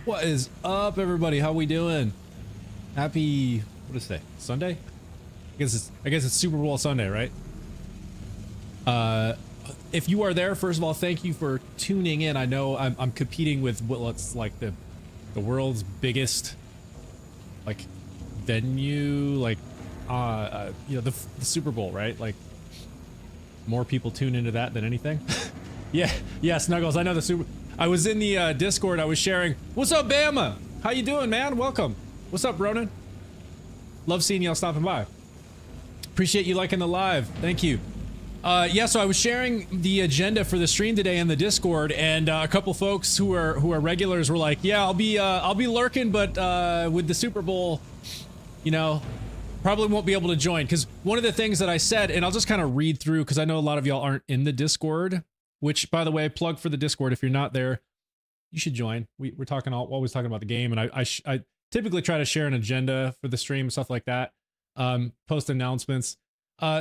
What is up, everybody? How we doing? Happy, what is today? Sunday? I guess it's Super Bowl Sunday, right? If you are there, first of all, thank you for tuning in. I know I'm competing with what's like the world's biggest like venue, like you know, the Super Bowl, right? Like more people tune into that than anything. yeah, Snuggles. I know the Super. I was in the Discord. I was sharing. What's up, Bama? How you doing, man? Welcome. What's up, Ronan? Love seeing y'all stopping by. Appreciate you liking the live. Thank you. Yeah, so I was sharing the agenda for the stream today in the Discord, and a couple folks who are regulars were like, "Yeah, I'll be lurking, but with the Super Bowl, you know, probably won't be able to join." Because one of the things that I said, and I'll just kind of read through, because I know a lot of y'all aren't in the Discord. Which, by the way, plug for the Discord. If you're not there, you should join. We're talking always talking about the game, and I typically try to share an agenda for the stream and stuff like that. Post announcements.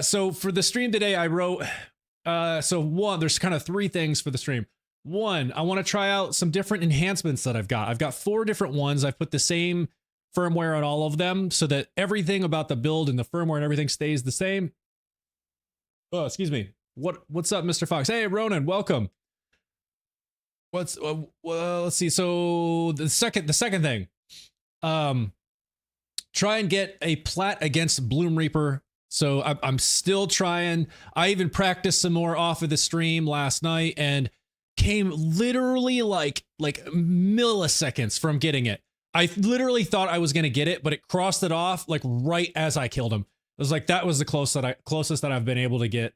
So for the stream today, I wrote. So one, there's kind of three things for the stream. One, I want to try out some different enhancements that I've got. I've got 4 different ones. I've put the same firmware on all of them, so that everything about the build and the firmware and everything stays the same. Oh, excuse me. What's up, Mr. Fox? Hey, Ronan, welcome. Let's see. So the second thing, try and get a plat against Bloom Reaper. So I'm still trying. I even practiced some more off of the stream last night and came literally like milliseconds from getting it. I literally thought I was gonna get it, but it crossed it off like right as I killed him. It was like that was the closest that I've been able to get.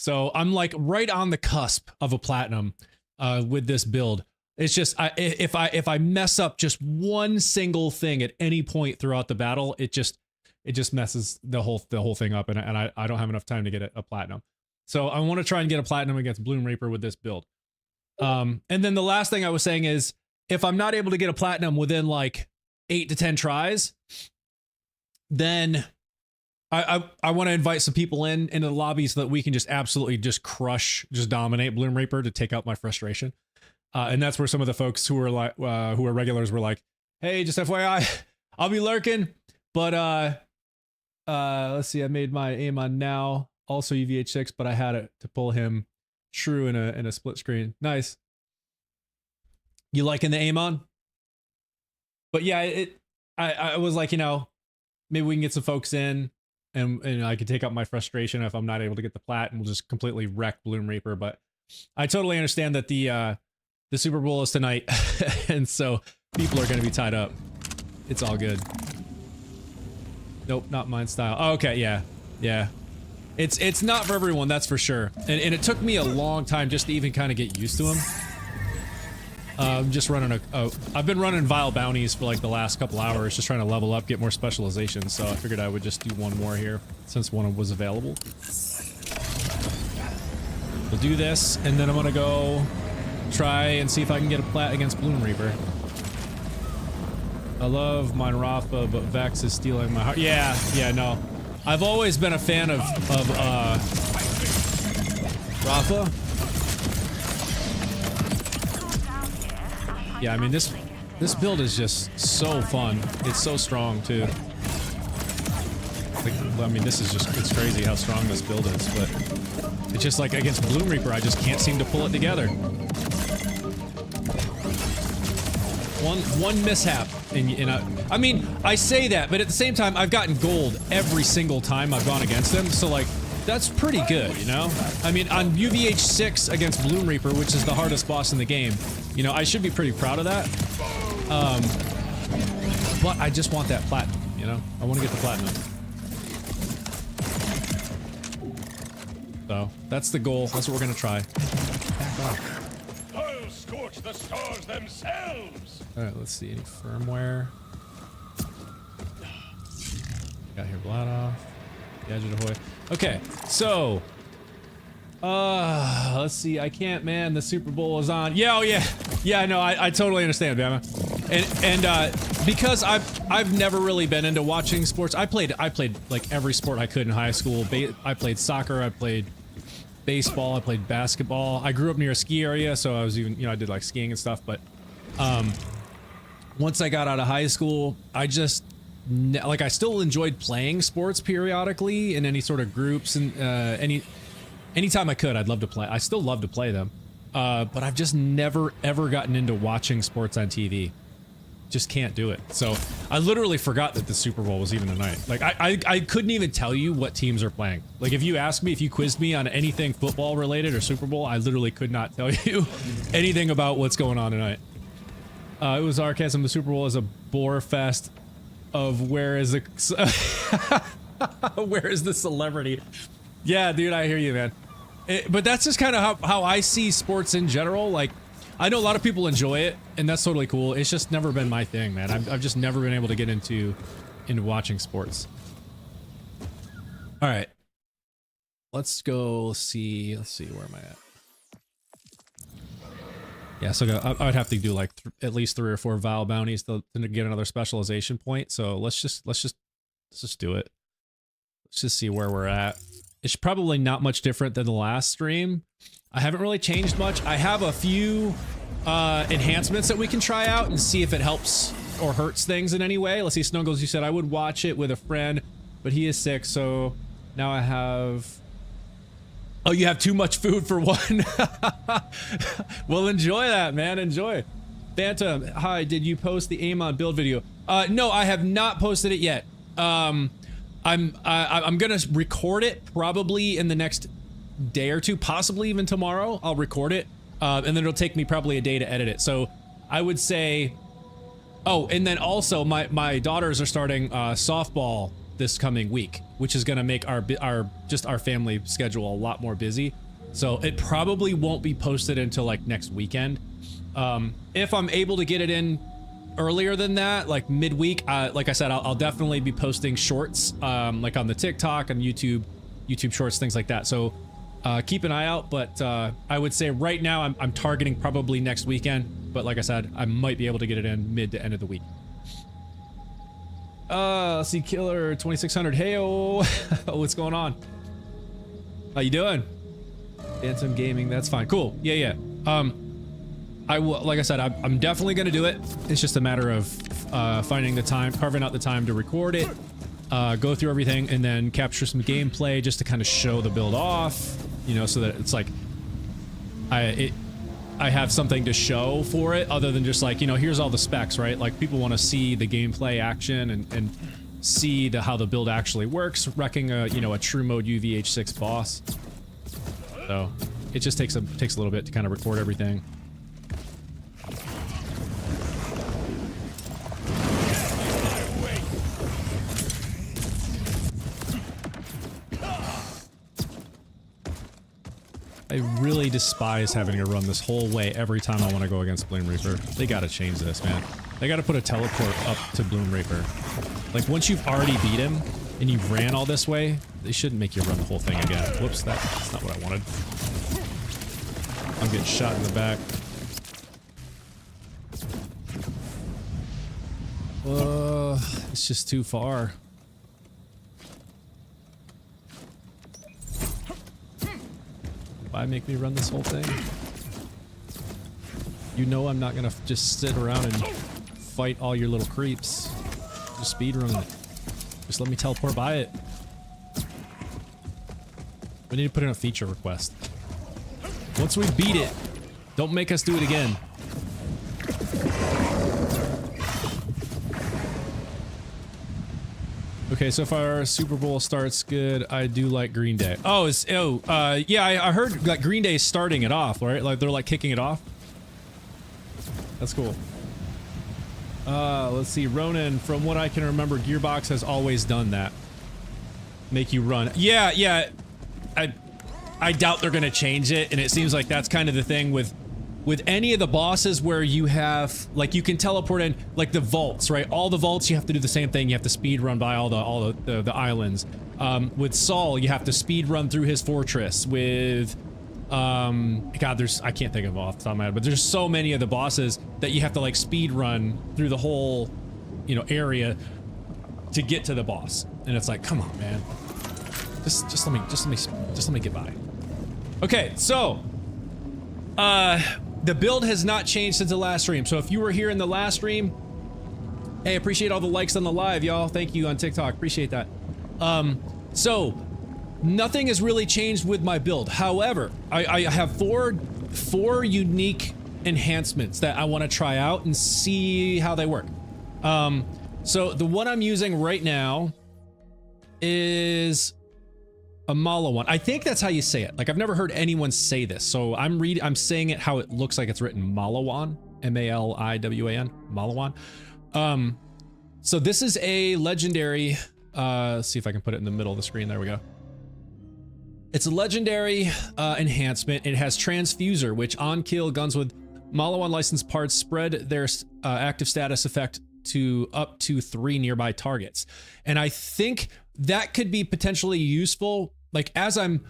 So I'm like right on the cusp of a platinum with this build. It's just if I mess up just one single thing at any point throughout the battle, it just messes the whole thing up, and I don't have enough time to get a platinum. So I want to try and get a platinum against Bloom Reaper with this build. And then the last thing I was saying is, if I'm not able to get a platinum within like 8 to 10 tries, then I want to invite some people into the lobby so that we can just absolutely just dominate Bloom Reaper to take out my frustration. And that's where some of the folks who are like, who are regulars were like, "Hey, just FYI, I'll be lurking, but let's see, I made my Amon now, also UVH6, but I had it to pull him true in a split screen." Nice. You liking the Amon? But yeah, I was like, you know, maybe we can get some folks in. And I can take out my frustration if I'm not able to get the plat, and we'll just completely wreck Bloom Reaper. But I totally understand that the Super Bowl is tonight, and so people are going to be tied up. It's all good. Nope, not mine style. Oh, okay, yeah. It's not for everyone, that's for sure. And it took me a long time just to even kind of get used to him. Just running I've been running Vile Bounties for like the last couple hours, just trying to level up, get more specializations, so I figured I would just do one more here, since one was available. We'll do this, and then I'm gonna go try and see if I can get a plat against Bloom Reaper. I love mine Rafa, but Vex is stealing my heart. Yeah, no. I've always been a fan of Rafa. Yeah, I mean, this build is just so fun. It's so strong, too. Like, I mean, it's crazy how strong this build is, but it's just like against Bloom Reaper, I just can't seem to pull it together. One mishap, and I mean, I say that, but at the same time, I've gotten gold every single time I've gone against him, so like, that's pretty good, you know? I mean, on UVH6 against Bloom Reaper, which is the hardest boss in the game, you know, I should be pretty proud of that. But I just want that platinum, you know? I want to get the platinum. So, that's the goal. That's what we're going to try. I'll scorch the stars themselves! Alright, let's see. Any firmware? Got here Bladoff. Gadget Ahoy. Okay, so let's see. I can't, man. The Super Bowl is on. Yeah, oh yeah. No, I totally understand, Bama. And because I've never really been into watching sports. I played like every sport I could in high school. I played soccer. I played baseball. I played basketball. I grew up near a ski area, so I was even, you know, I did like skiing and stuff. But once I got out of high school, I just like, I still enjoyed playing sports periodically in any sort of groups, and anytime I could, I'd love to play. I still love to play them, but I've just never ever gotten into watching sports on TV. Just can't do it. So I literally forgot that the Super Bowl was even tonight. Like, I couldn't even tell you what teams are playing. Like, if you asked me, if you quizzed me on anything football related or Super Bowl, I literally could not tell you anything about what's going on tonight. It was sarcasm. The Super Bowl is a bore fest of where is the where is the celebrity? Yeah, dude, I hear you, man. But that's just kind of how I see sports in general. Like, I know a lot of people enjoy it, and that's totally cool. It's just never been my thing, man. I've just never been able to get into watching sports. All right, let's go see. Let's see, where am I at? Yeah, so I'd have to do like at least 3 or 4 Val bounties to get another specialization point. So let's just do it. Let's just see where we're at. It's probably not much different than the last stream. I haven't really changed much. I have a few enhancements that we can try out and see if it helps or hurts things in any way. Let's see, Snuggles, you said I would watch it with a friend, but he is sick, so now I have... Oh, you have too much food for one. Well, enjoy that, man. Enjoy. Phantom, hi, did you post the Amon Build video? No, I have not posted it yet. I'm gonna record it probably in the next day or two, possibly even tomorrow. I'll record it, and then it'll take me probably a day to edit it. So I would say, oh, and then also my daughters are starting softball this coming week, which is gonna make our family schedule a lot more busy. So it probably won't be posted until like next weekend. If I'm able to get it in earlier than that, like midweek, like I said, I'll definitely be posting shorts, like on the TikTok and YouTube shorts, things like that. So keep an eye out, but I would say right now I'm targeting probably next weekend, but like I said, I might be able to get it in mid to end of the week. Let's see, Killer 2600, heyo. What's going on? How you doing? Phantom Gaming, that's fine. Cool. Yeah. I will, like I said, I'm definitely gonna do it. It's just a matter of finding the time, carving out the time to record it, go through everything, and then capture some gameplay just to kind of show the build off, you know, so that it's like I have something to show for it other than just like, you know, here's all the specs, right? Like, people want to see the gameplay action and see how the build actually works, wrecking a, you know, a true mode UVH6 boss. So it just takes a little bit to kind of record everything. I really despise having to run this whole way every time I want to go against Bloom Reaper. They gotta change this, man. They gotta put a teleport up to Bloom Reaper. Like, once you've already beat him and you've ran all this way, they shouldn't make you run the whole thing again. Whoops, that's not what I wanted. I'm getting shot in the back. It's just too far. Why make me run this whole thing? You know I'm not gonna just sit around and fight all your little creeps. Just speedrun it. Just let me teleport by it. We need to put in a feature request. Once we beat it, don't make us do it again. Okay, so far Super Bowl starts good. I do like Green Day. Oh, yeah, I heard that Green Day is starting it off, right? Like, they're like kicking it off. That's cool. Let's see, Ronan, from what I can remember, Gearbox has always done that. Make you run. Yeah, I doubt they're gonna change it, and it seems like that's kind of the thing with any of the bosses where you have, like, you can teleport in, like the vaults, right? All the vaults, you have to do the same thing. You have to speed run by all the islands. With Saul, you have to speed run through his fortress. With, God, I can't think of them off the top of my head, but there's so many of the bosses that you have to, like, speed run through the whole, you know, area to get to the boss. And it's like, come on, man. Just let me get by. Okay, so, the build has not changed since the last stream. So if you were here in the last stream, Hey, appreciate all the likes on the live, y'all. Thank you on TikTok. Appreciate that. So nothing has really changed with my build. However, I have four unique enhancements that I want to try out and see how they work. So the one I'm using right now is a Malawan. I think that's how you say it. Like, I've never heard anyone say this, so I'm saying it how it looks like it's written, Malawan, M-A-L-I-W-A-N, Malawan. So this is a legendary, let's see if I can put it in the middle of the screen. There we go. It's a legendary enhancement. It has Transfuser, which on kill guns with Malawan licensed parts spread their active status effect to up to 3 nearby targets. And I think that could be potentially useful, like as I'm,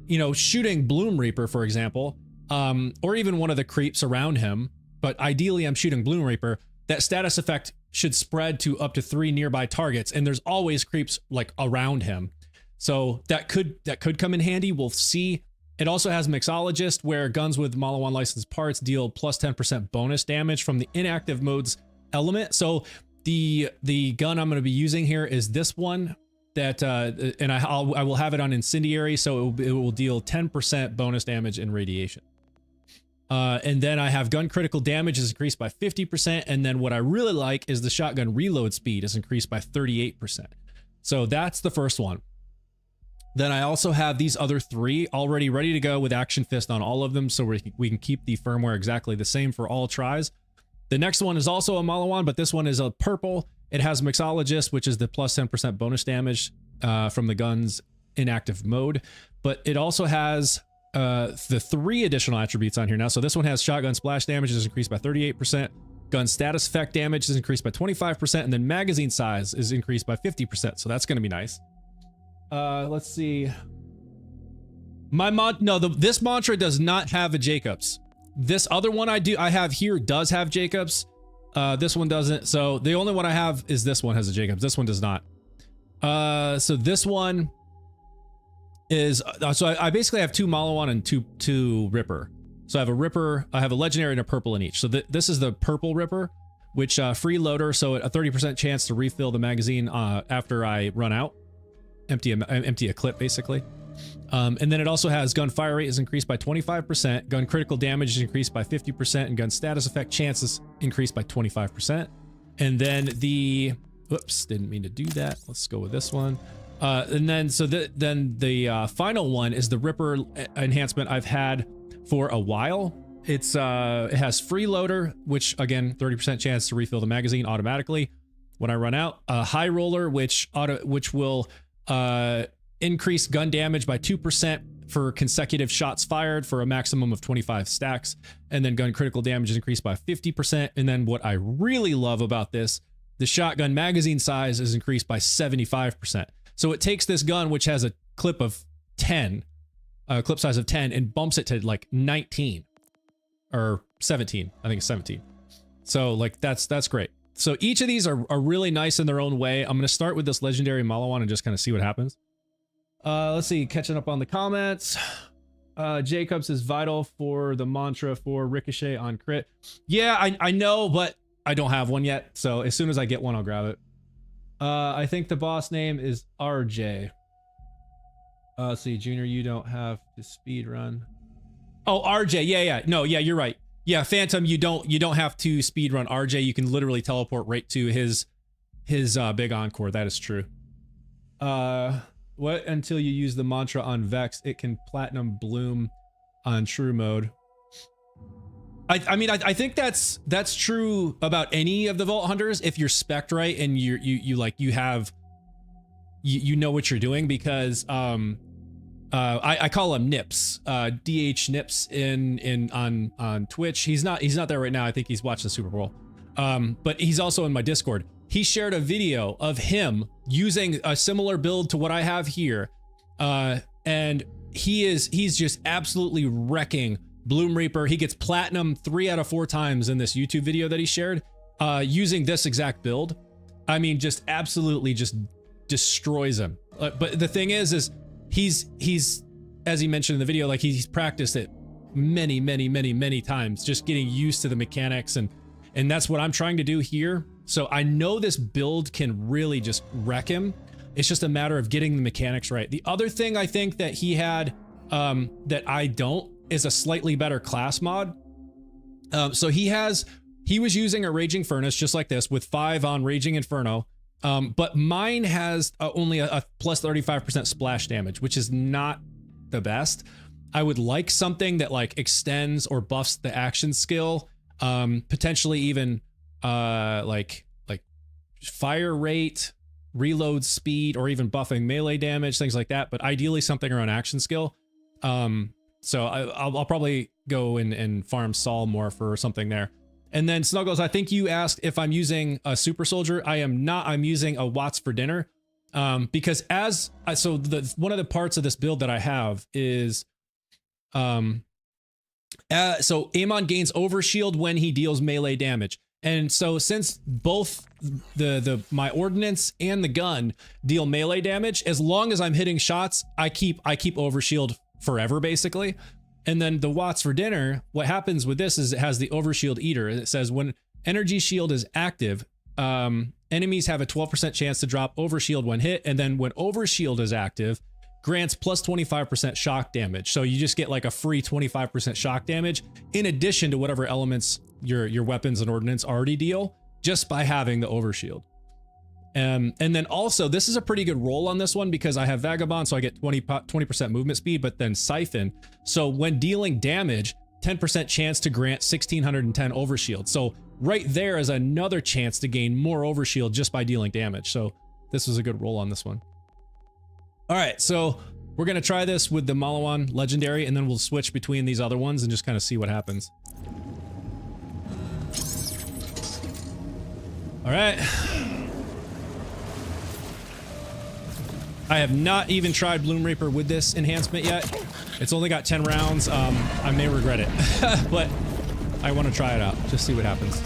you know, shooting Bloom Reaper, for example, or even one of the creeps around him, but ideally I'm shooting Bloom Reaper, that status effect should spread to up to 3 nearby targets, and there's always creeps like around him. So that could come in handy. We'll see. It also has Mixologist, where guns with Malawan licensed parts deal plus 10% bonus damage from the inactive mode's element. So the gun I'm going to be using here is this one that, and I will have it on Incendiary, so it will deal 10% bonus damage in radiation. And then I have gun critical damage is increased by 50%. And then what I really like is the shotgun reload speed is increased by 38%. So that's the first one. Then I also have these other 3 already ready to go with Action Fist on all of them, so we can keep the firmware exactly the same for all tries. The next one is also a Malawan, but this one is a purple. It has Mixologist, which is the plus 10% bonus damage from the gun's inactive mode. But it also has the 3 additional attributes on here now. So this one has shotgun splash damage is increased by 38%. Gun status effect damage is increased by 25%. And then magazine size is increased by 50%. So that's going to be nice. Let's see. This mantra does not have a Jacobs. This other one I have here does have Jacobs. This one doesn't. So the only one I have is this one has a Jacobs. This one does not. So this one is, so I basically have 2 Malawan and two Ripper. So I have a Ripper, I have a legendary and a purple in each. So this is the purple Ripper, which freeloader. So a 30% chance to refill the magazine after I run out. Empty a clip basically. And then it also has gun fire rate is increased by 25%, gun critical damage is increased by 50%, and gun status effect chances increased by 25%. And then whoops, didn't mean to do that. Let's go with this one. And then then the final one is the Ripper enhancement I've had for a while. It has freeloader, which again 30% chance to refill the magazine automatically when I run out. High roller, which will increase gun damage by 2% for consecutive shots fired for a maximum of 25 stacks. And then gun critical damage is increased by 50%. And then what I really love about this, the shotgun magazine size is increased by 75%. So it takes this gun, which has a clip of 10, clip size of 10, and bumps it to like 19 or 17. I think it's 17. So like that's great. So each of these are really nice in their own way. I'm going to start with this legendary Malawan and just kind of see what happens. Let's see, catching up on the comments. Jacobs is vital for the mantra for Ricochet on crit. Yeah, I know, but I don't have one yet. So as soon as I get one, I'll grab it. I think the boss name is RJ. Let's see, Junior, you don't have to speed run. Oh, RJ. Yeah. No, yeah, you're right. Yeah, Phantom, you don't have to speed run RJ. You can literally teleport right to his big encore. That is true. What until you use the mantra on Vex, it can platinum bloom on true mode. I mean, I think that's true about any of the Vault Hunters if you're spec'd right and you know what you're doing, because I call him Nips, DH Nips on Twitch. He's not there right now. I think he's watching the Super Bowl. But he's also in my Discord. He shared a video of him using a similar build to what I have here. And he's just absolutely wrecking Bloom Reaper. He gets platinum 3 out of 4 times in this YouTube video that he shared, using this exact build. I mean, just absolutely just destroys him. But the thing is he's, as he mentioned in the video, like he's practiced it many times, just getting used to the mechanics, and that's what I'm trying to do here. So I know this build can really just wreck him. It's just a matter of getting the mechanics right. The other thing I think that he had that I don't is a slightly better class mod. So he was using a Raging Furnace just like this with 5 on Raging Inferno. But mine has only a plus 35% splash damage, which is not the best. I would like something that like extends or buffs the action skill, potentially even like fire rate, reload speed, or even buffing melee damage, things like that. But ideally something around action skill. So I'll probably go and farm Saul more for something there. And then Snuggles, I think you asked if I'm using a super soldier. I am not. I'm using a Watts for dinner, because one of the parts of this build that I have is, so Amon gains overshield when he deals melee damage. And so since both my ordnance and the gun deal melee damage, as long as I'm hitting shots, I keep overshield forever basically. And then the Watts for dinner, what happens with this is it has the overshield eater. It says when energy shield is active, enemies have a 12% chance to drop overshield when hit. And then when overshield is active, grants plus 25% shock damage. So you just get like a free 25% shock damage in addition to whatever elements your weapons and ordnance already deal just by having the overshield. And then also this is a pretty good roll on this one because I have Vagabond, so I get 20% movement speed, but then Siphon. So when dealing damage, 10% chance to grant 1610 overshield. So right there is another chance to gain more overshield just by dealing damage. So this was a good roll on this one. All right, so we're gonna try this with the Malawan Legendary, and then we'll switch between these other ones and just kind of see what happens. All right. I have not even tried Bloom Reaper with this enhancement yet. It's only got 10 rounds. I may regret it, but I want to try it out. Just see what happens.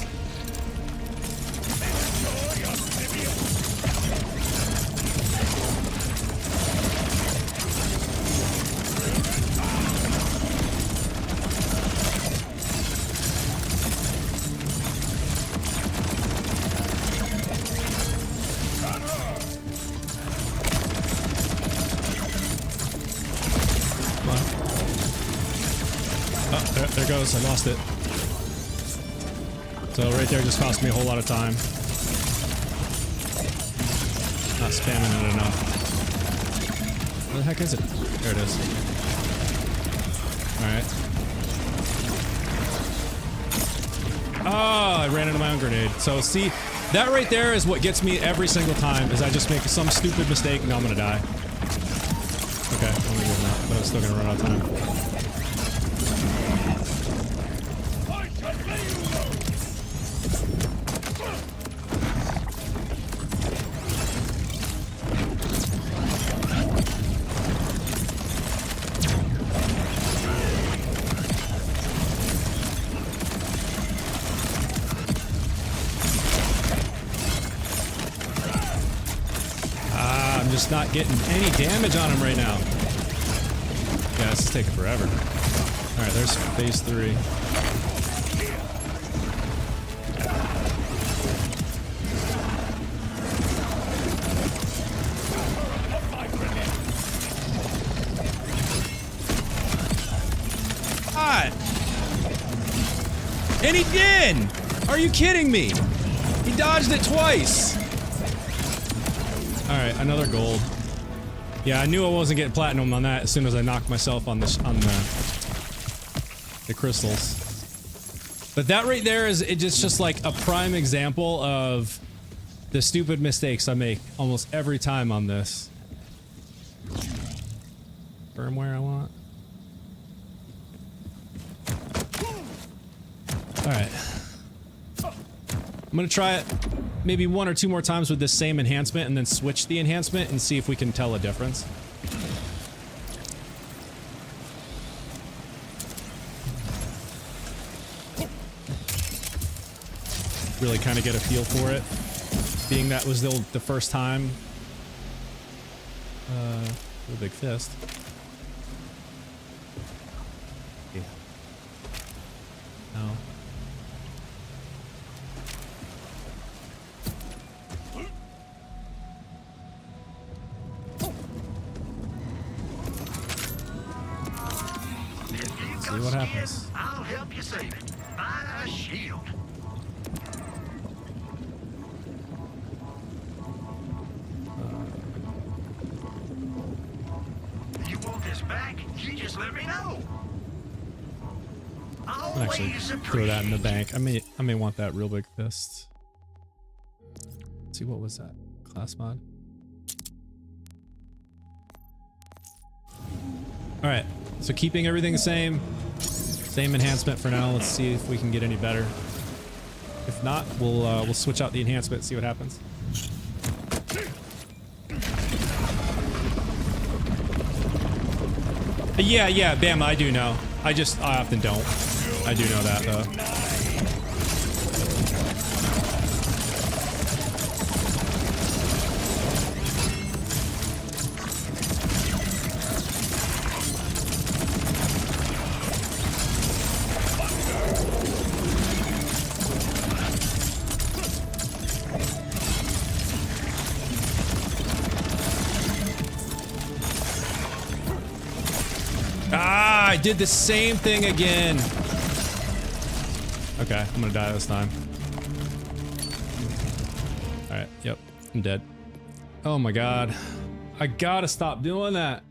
There goes. I lost it. So right there just cost me a whole lot of time. Not spamming it enough. Where the heck is it? There it is. Alright. Oh, I ran into my own grenade. So see, that right there is what gets me every single time, is I just make some stupid mistake and I'm gonna die. Okay, I'm gonna give him that, but I'm still gonna run out of time. Just not getting any damage on him right now. Yeah, this is taking forever. All right, there's phase 3. God! And he did! Are you kidding me? He dodged it twice! Alright, another gold. Yeah, I knew I wasn't getting platinum on that as soon as I knocked myself on this on the crystals. But that right there is just like a prime example of the stupid mistakes I make almost every time on this. Firmware I want. Alright. I'm gonna try it maybe 1 or 2 more times with this same enhancement and then switch the enhancement and see if we can tell a difference. Really kind of get a feel for it, being that was the first time. A big fist. Yeah. No. see what happens. I'll help you save it. Buy a shield. You want this back? You just let me know. I'll actually throw that in the bank. I may want that real big fist. Let's see, what was that? Class mod. All right, so keeping everything the same enhancement for now. Let's see if we can get any better. If not, we'll switch out the enhancement and see what happens. Yeah, Bam, I do know. I often don't. I do know that though. I did the same thing again. Okay, I'm gonna die this time. Alright, yep, I'm dead. Oh my god. I gotta stop doing that.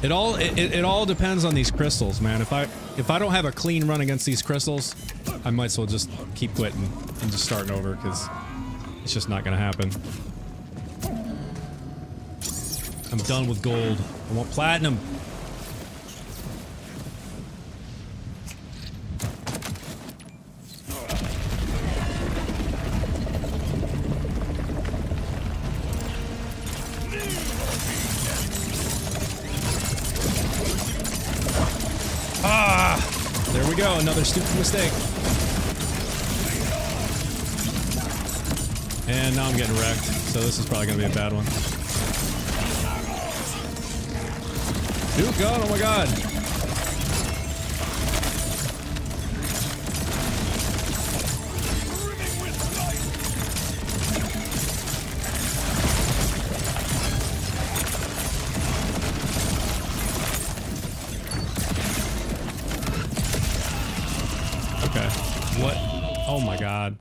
It all depends on these crystals, man. If I don't have a clean run against these crystals, I might as well just keep quitting and just starting over, because it's just not gonna happen. I'm done with gold. I want platinum. Ah! There we go. Another stupid mistake. And now I'm getting wrecked. So this is probably going to be a bad one. Dude, God, oh my god. Okay. What? Oh my god.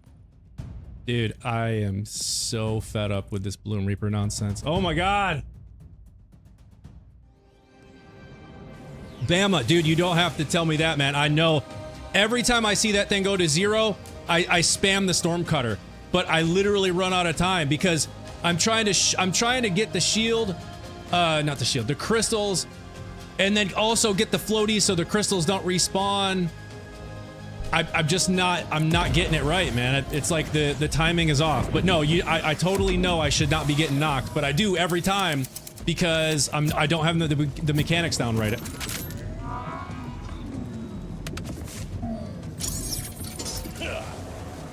Dude, I am so fed up with this Bloom Reaper nonsense. Oh my god. Bama, dude, you don't have to tell me that, man. I know. Every time I see that thing go to 0, I spam the storm cutter, but I literally run out of time because I'm trying to get the shield, not the shield, the crystals, and then also get the floaties so the crystals don't respawn. I'm not getting it right, man. It's like the timing is off. But no, I totally know I should not be getting knocked, but I do every time because I don't have the mechanics down right.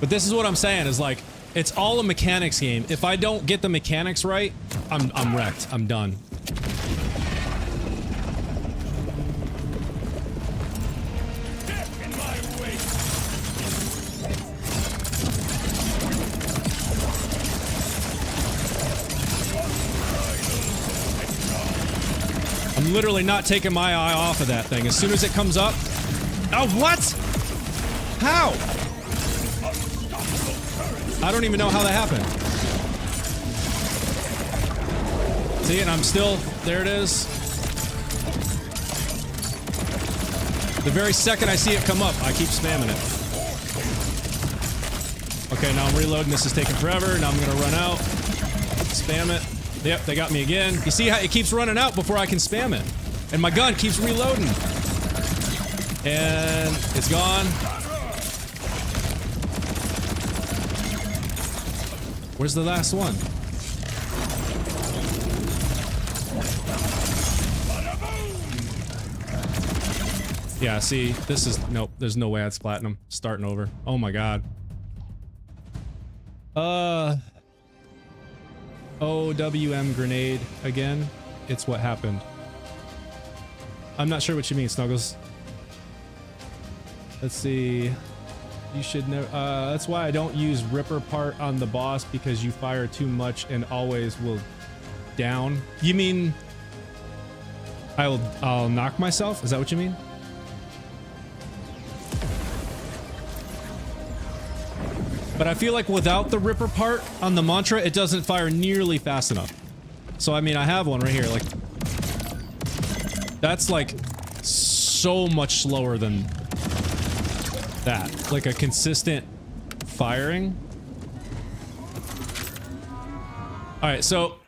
But this is what I'm saying, is like, it's all a mechanics game. If I don't get the mechanics right, I'm wrecked. I'm done. I'm literally not taking my eye off of that thing. As soon as it comes up... Oh, what? How? I don't even know how that happened. See, and I'm still... There it is. The very second I see it come up, I keep spamming it. Okay, now I'm reloading. This is taking forever. Now I'm gonna run out. Spam it. Yep, they got me again. You see how it keeps running out before I can spam it. And my gun keeps reloading. And it's gone. Where's the last one? Yeah, see, this is... Nope, there's no way it's platinum. Starting over. Oh my god. OWM grenade again. It's what happened. I'm not sure what you mean, Snuggles. Let's see. You should never... that's why I don't use Ripper part on the boss, because you fire too much and always will down. You mean I'll knock myself? Is that what you mean? But I feel like without the Ripper part on the mantra, it doesn't fire nearly fast enough. So I mean, I have one right here. Like, that's like so much slower than that. Like a consistent firing. All right, so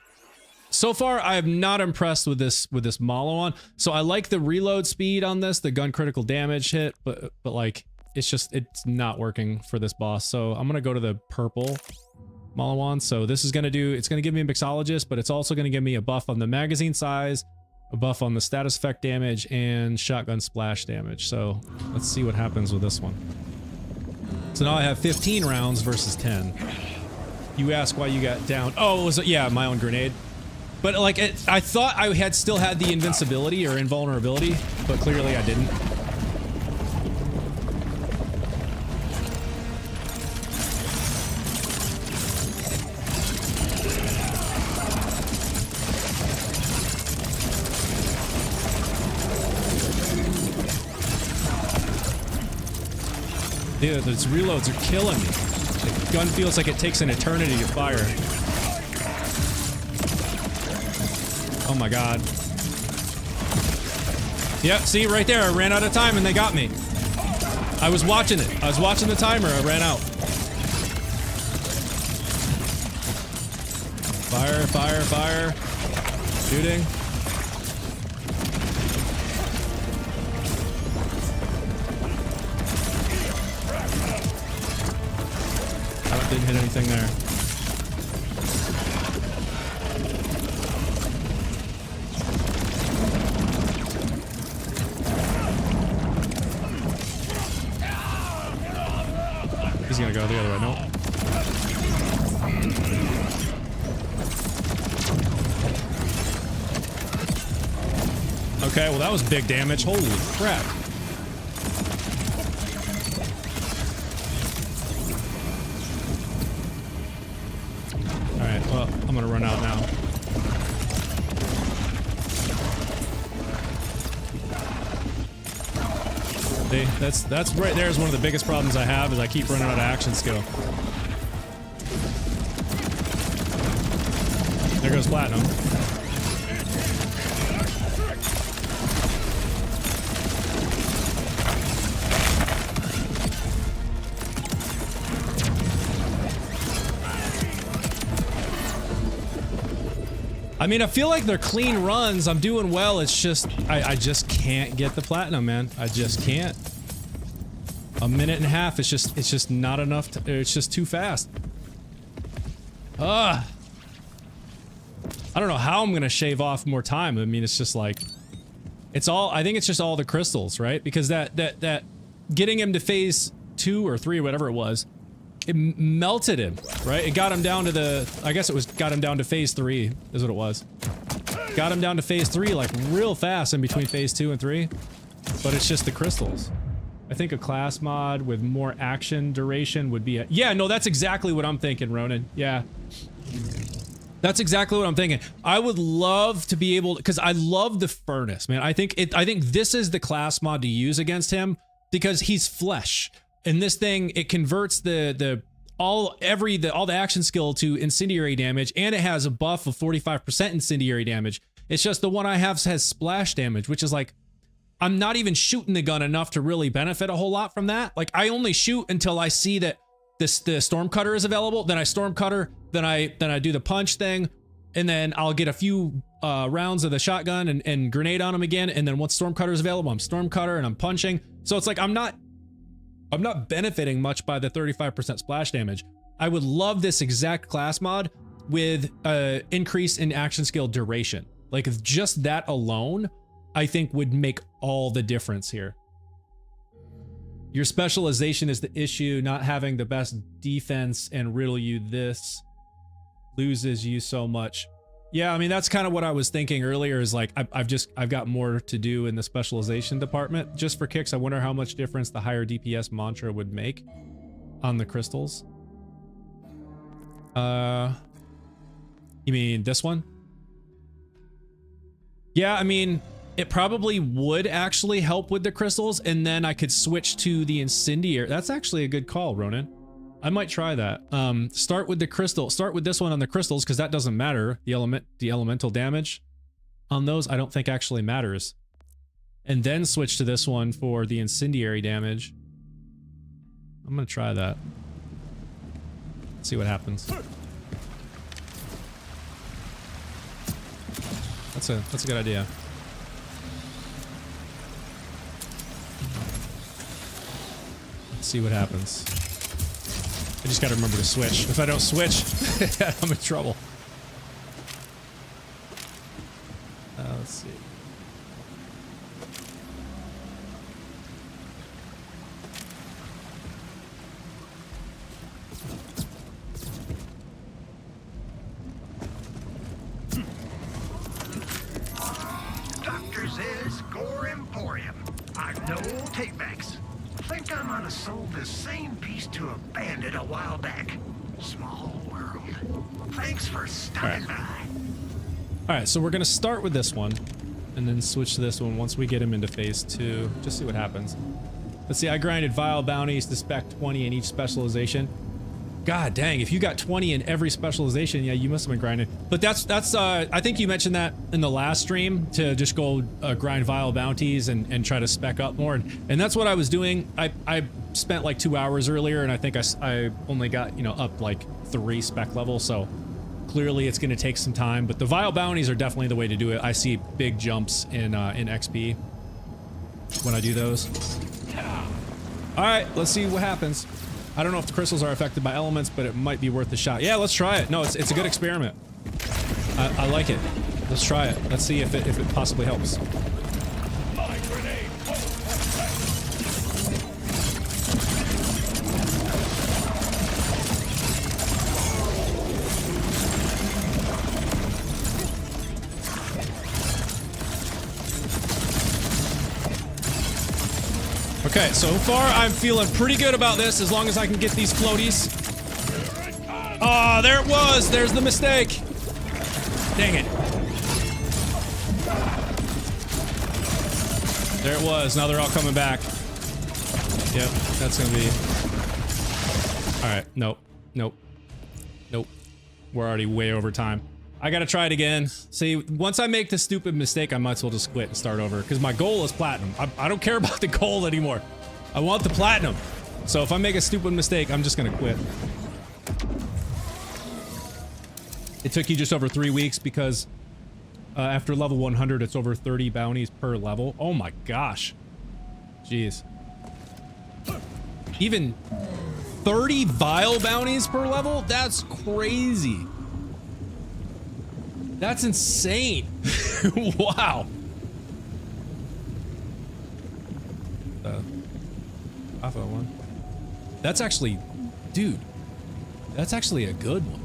far I am not impressed with this Malon. So I like the reload speed on this, the gun critical damage hit, but like it's not working for this boss. So I'm gonna go to the purple Malon. So this is gonna it's gonna give me a mixologist, but it's also gonna give me a buff on the magazine size, a buff on the status effect damage, and shotgun splash damage. So let's see what happens with this one. So now I have 15 rounds versus 10. You ask why you got down. Oh, it was, yeah, my own grenade. But like, I thought I still had the invincibility or invulnerability, but clearly I didn't. Dude, those reloads are killing me. The gun feels like it takes an eternity to fire. Oh my god. Yep, see right there, I ran out of time and they got me. I was watching it. I was watching the timer, I ran out. Fire, fire, fire. Shooting. Didn't hit anything there. He's gonna go the other way. Nope. Okay, well that was big damage. Holy crap. Well, I'm gonna run out now. See, that's right there is one of the biggest problems I have is I keep running out of action skill. There goes platinum. I mean, I feel like they're clean runs. I'm doing well. It's just, I just can't get the platinum, man. I just can't. A minute and a half. It's just not enough. It's just too fast. Ugh. I don't know how I'm gonna shave off more time. I mean, it's just like, it's all. I think it's just all the crystals, right? Because that getting him to phase 2 or 3, whatever it was. It melted him, right? It got him down to the, I guess it was, got him down to phase 3 is what it was. Got him down to phase 3 like real fast in between phase 2 and 3. But it's just the crystals. I think a class mod with more action duration would be a, yeah, no, that's exactly what I'm thinking, Ronan. Yeah. That's exactly what I'm thinking. I would love to be able to, because I love the furnace, man. I think this is the class mod to use against him because he's flesh. And this thing, it converts all the action skill to incendiary damage, and it has a buff of 45% incendiary damage. It's just the one I have has splash damage, which is like, I'm not even shooting the gun enough to really benefit a whole lot from that. Like, I only shoot until I see that the storm cutter is available. Then I storm cutter, then I do the punch thing, and then I'll get a few rounds of the shotgun and grenade on him again. And then once storm cutter is available, I'm storm cutter and I'm punching. So it's like I'm not benefiting much by the 35% splash damage. I would love this exact class mod with increase in action skill duration. Like just that alone, I think would make all the difference here. Your specialization is the issue, not having the best defense and riddle you this loses you so much. Yeah, I mean, that's kind of what I was thinking earlier is like, I've got more to do in the specialization department. Just for kicks, I wonder how much difference the higher DPS mantra would make on the crystals. You mean this one? Yeah, I mean, it probably would actually help with the crystals, and then I could switch to the incendiary. That's actually a good call, Ronan. I might try that. Start with the crystal. Start with this one on the crystals, because that doesn't matter. The elemental damage on those, I don't think actually matters. And then switch to this one for the incendiary damage. I'm gonna try that. See what happens. That's a good idea. Let's see what happens. I just gotta remember to switch. If I don't switch, I'm in trouble. Let's see. Dr. Z's Gore Emporium. I've no takebacks. Think I might have sold this same piece to a bandit a while back. Small world. Thanks for stopping by. Alright, so we're gonna start with this one, and then switch to this one once we get him into phase 2. Just see what happens. Let's see, I grinded Vile Bounties to spec 20 in each specialization. God dang, if you got 20 in every specialization, yeah, you must have been grinding. But that's I think you mentioned that in the last stream, to just go grind Vile Bounties and try to spec up more. And that's what I was doing. I spent like 2 hours earlier, and I think I only got, you know, up like 3 spec levels, so clearly it's going to take some time. But the Vile Bounties are definitely the way to do it. I see big jumps in XP when I do those. Alright, let's see what happens. I don't know if the crystals are affected by elements, but it might be worth a shot. Yeah, let's try it. No, it's a good experiment. I like it. Let's try it. Let's see if it possibly helps. My grenade. Okay, so far I'm feeling pretty good about this, as long as I can get these floaties. Oh, there it was! There's the mistake! Dang it. There it was. Now they're all coming back. Yep, that's gonna be... Alright, nope. Nope. Nope. We're already way over time. I gotta try it again. See, once I make this stupid mistake, I might as well just quit and start over, because my goal is platinum. I don't care about the gold anymore. I want the platinum. So if I make a stupid mistake, I'm just gonna quit. It took you just over 3 weeks because after level 100, it's over 30 bounties per level. Oh my gosh. Jeez. Even 30 vile bounties per level? That's crazy. That's insane. Wow. Alpha one. That's actually, dude, that's actually a good one.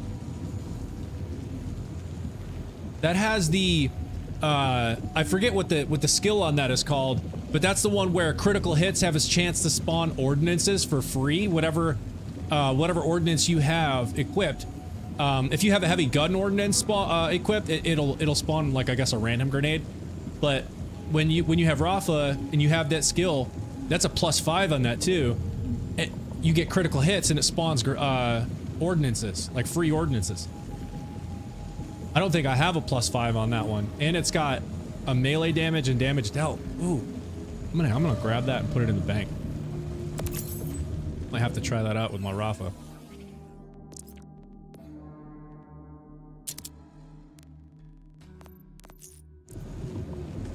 That has the, I forget what the skill on that is called, but that's the one where critical hits have a chance to spawn ordinances for free. Whatever ordinance you have equipped. If you have a heavy gun ordnance equipped, it'll spawn, like, I guess a random grenade. But when you have Rafa and you have that skill, that's a +5 on that too. You get critical hits and it spawns ordinances, like free ordinances. I don't think I have a +5 on that one, and it's got a melee damage and damage dealt. Ooh, I'm gonna grab that and put it in the bank. Might have to try that out with my Rafa.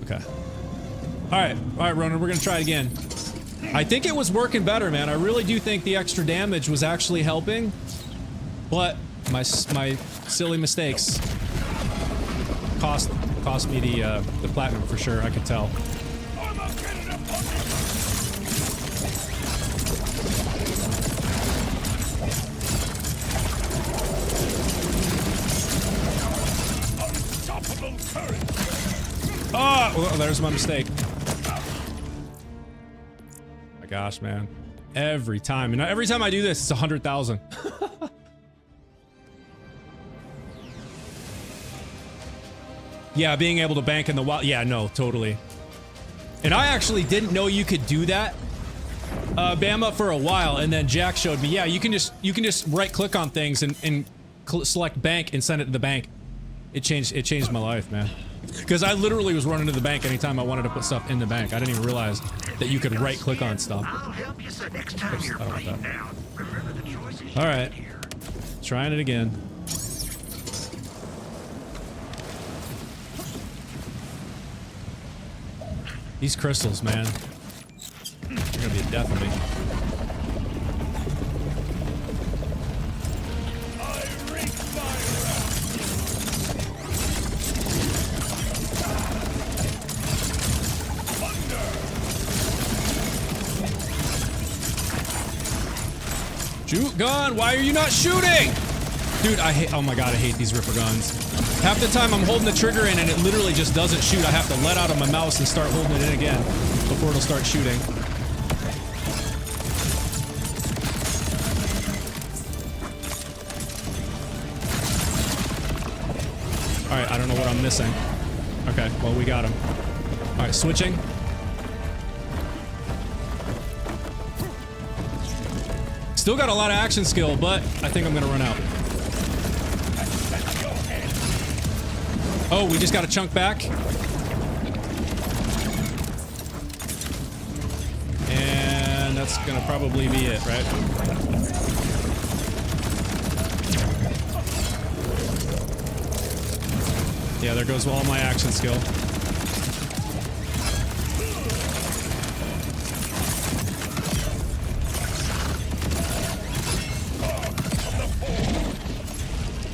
Okay. All right, Ronan, we're gonna try it again. I think it was working better, man. I really do think the extra damage was actually helping, but my silly mistakes cost me the platinum for sure. I could tell. Oh, there's my mistake. My gosh, man. Every time. And every time I do this, it's 100,000. Yeah, being able to bank in the wild. Yeah, no, totally. And I actually didn't know you could do that, Bama, for a while, and then Jack showed me. Yeah, you can just right click on things and select bank and send it to the bank. It changed my life, man. Because I literally was running to the bank anytime I wanted to put stuff in the bank. I didn't even realize that you could right click on stuff. I'll help you so next time you're bleeding out. Remember the choices you All right, made here. trying it again. These crystals, man. They're gonna be a death of me. I wreak fire. Shoot gun, why are you not shooting? Dude, I hate, oh my god, I hate these Ripper guns. Half the time I'm holding the trigger in and it literally just doesn't shoot. I have to let out of my mouse and start holding it in again before it'll start shooting. Alright, I don't know what I'm missing. Okay, well, we got him. Alright, switching. Still got a lot of action skill, but I think I'm gonna run out. Oh, we just got a chunk back. And that's gonna probably be it, right? Yeah, there goes all my action skill.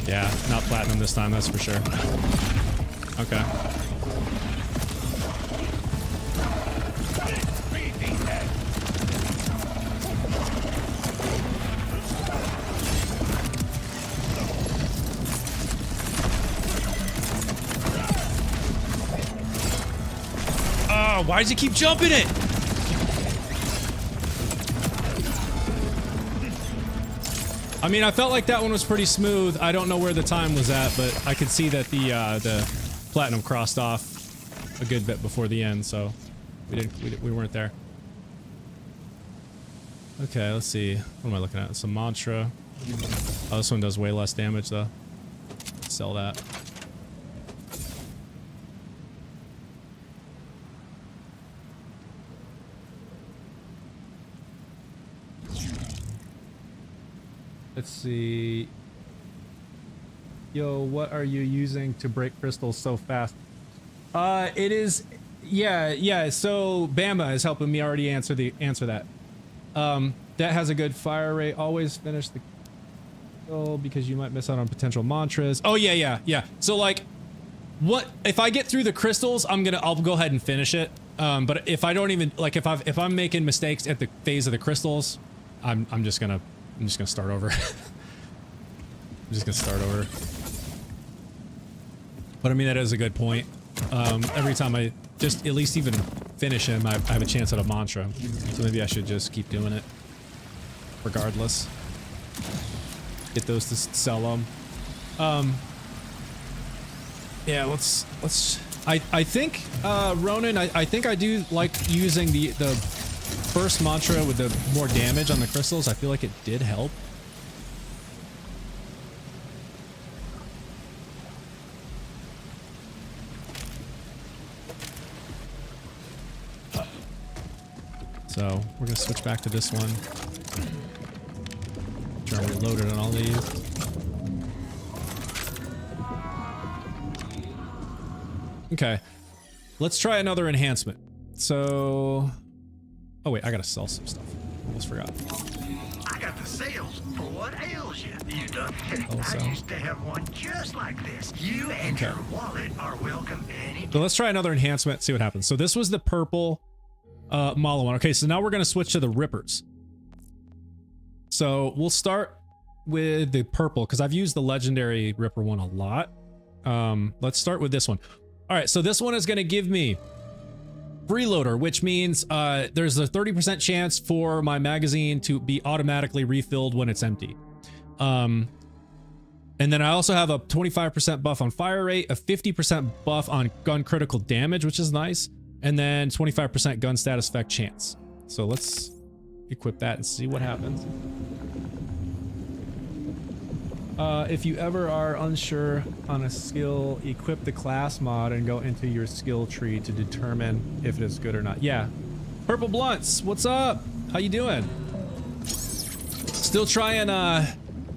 Yeah, not platinum this time, that's for sure. Okay. Oh, why does he keep jumping it? I mean, I felt like that one was pretty smooth. I don't know where the time was at, but I could see that the platinum crossed off a good bit before the end, so we weren't there. Okay, let's see. What am I looking at? It's a mantra. Oh, this one does way less damage though. Sell that. Let's see. Yo, what are you using to break crystals so fast? It is, yeah. So Bama is helping me already answer that. That has a good fire rate. Always finish the kill because you might miss out on potential mantras. Oh yeah. So like, what if I get through the crystals? I'll go ahead and finish it. But if I don't even like, if I'm making mistakes at the phase of the crystals, I'm just gonna start over. I'm just gonna start over. But I mean, that is a good point. Every time I just at least even finish him, I have a chance at a mantra. So maybe I should just keep doing it. Regardless. Get those to sell them. Yeah, let's I think Ronan, I think I do like using the first mantra with the more damage on the crystals. I feel like it did help. So we're gonna switch back to this one. Try to reload it on all these. Okay, let's try another enhancement. So, oh wait, I gotta sell some stuff. Almost forgot. I got the sales for what ails you. You done. Also. I used to have one just like this. You and your wallet are welcome any. So let's try another enhancement, see what happens. So this was the purple Mala one. Okay, so now we're gonna switch to the Rippers. So we'll start with the purple because I've used the legendary Ripper one a lot. Let's start with this one. All right, so this one is gonna give me freeloader, which means there's a 30% chance for my magazine to be automatically refilled when it's empty. And then I also have a 25% buff on fire rate, a 50% buff on gun critical damage, which is nice, and then 25% gun status effect chance. So let's equip that and see what happens. If you ever are unsure on a skill, equip the class mod and go into your skill tree to determine if it is good or not. Yeah. Purple Blunts, what's up? How you doing? Still trying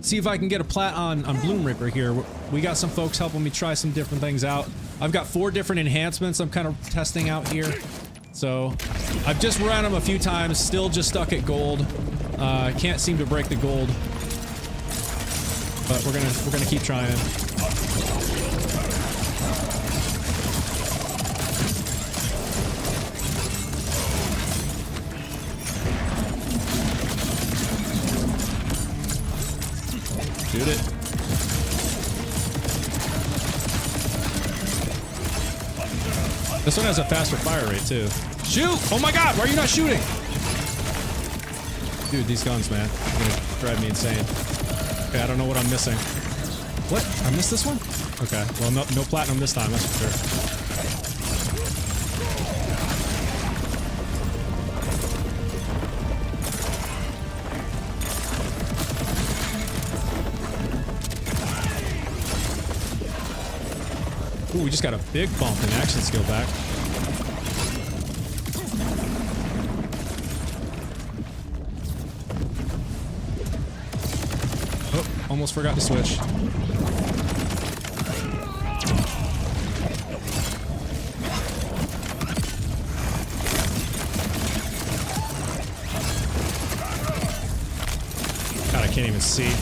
see if I can get a plat on Bloom Reaper here. We got some folks helping me try some different things out. I've got 4 different enhancements I'm kind of testing out here. So I've just run them a few times, still just stuck at gold. Can't seem to break the gold. But we're gonna keep trying. Shoot it. This one has a faster fire rate too. Shoot! Oh my god, why are you not shooting? Dude, these guns, man, are gonna drive me insane. Okay, I don't know what I'm missing. What? I missed this one? Okay, well, no platinum this time, that's for sure. Ooh, we just got a big bump in action skill back. Oh, almost forgot to switch. God, I can't even see.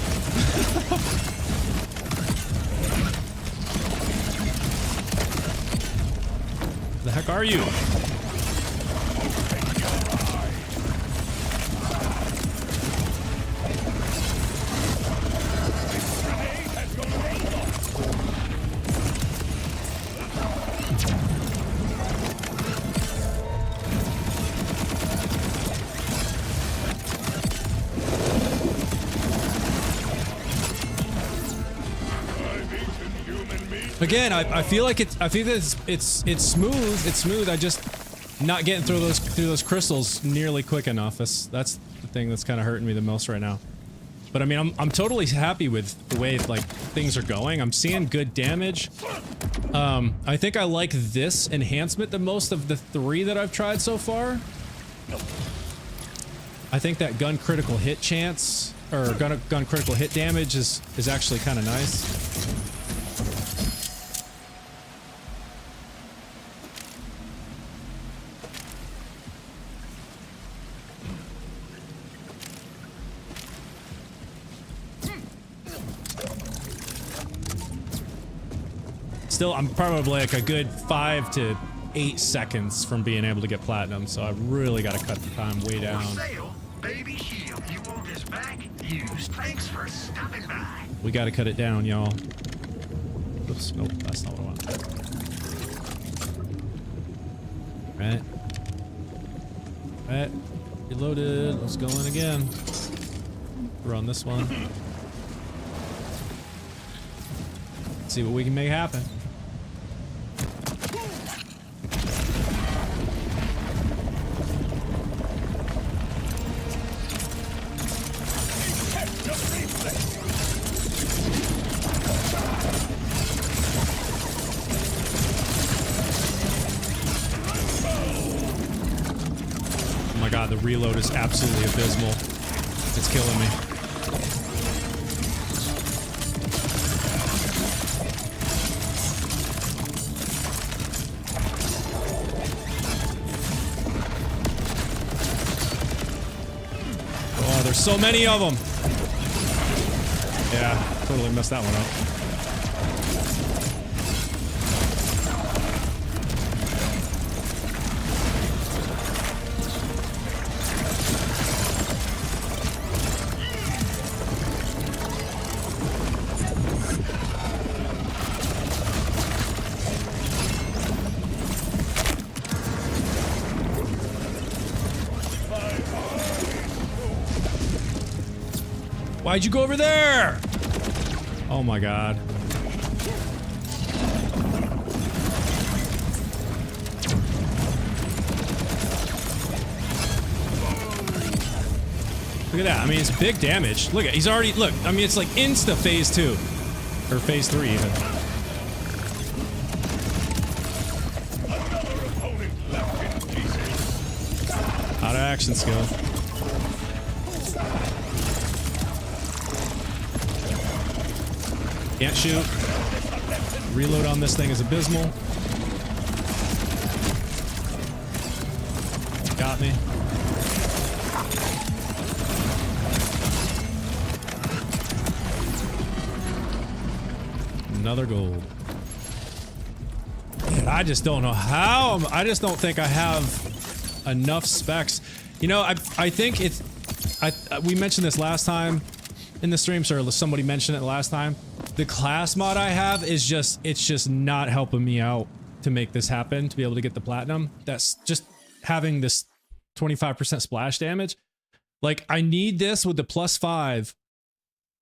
The heck are you? Again, I feel like it's smooth. It's smooth. I just not getting through those crystals nearly quick enough. That's the thing that's kind of hurting me the most right now. But I mean, I'm totally happy with the way like things are going. I'm seeing good damage. I think I like this enhancement the most of the 3 that I've tried so far. I think that gun critical hit chance or gun critical hit damage is actually kind of nice. Still, I'm probably like a good 5 to 8 seconds from being able to get platinum, so I really got to cut the time way down. For sale, baby shield. You want this back? Used. Thanks for stopping by. We got to cut it down, y'all. Oops, nope, that's not what I want. Right. Right. Reloaded. Let's go in again. We're on this one. See what we can make happen. Oh my god, the reload is absolutely abysmal. It's killing me. There's so many of them. Yeah, totally messed that one up. Why'd you go over there? Oh my god. Look at that. I mean, it's big damage. Look at, he's already, look, I mean, it's like insta phase 2. Or phase 3 even. Out of action skill. Can't shoot. Reload on this thing is abysmal. Got me. Another gold. Man, I just don't know how. I just don't think I have enough specs. You know, I think it's. We mentioned this last time in the stream, or somebody mentioned it last time. The class mod I have is just, it's just not helping me out to make this happen, to be able to get the platinum. That's just having this 25% splash damage. Like, I need this with the +5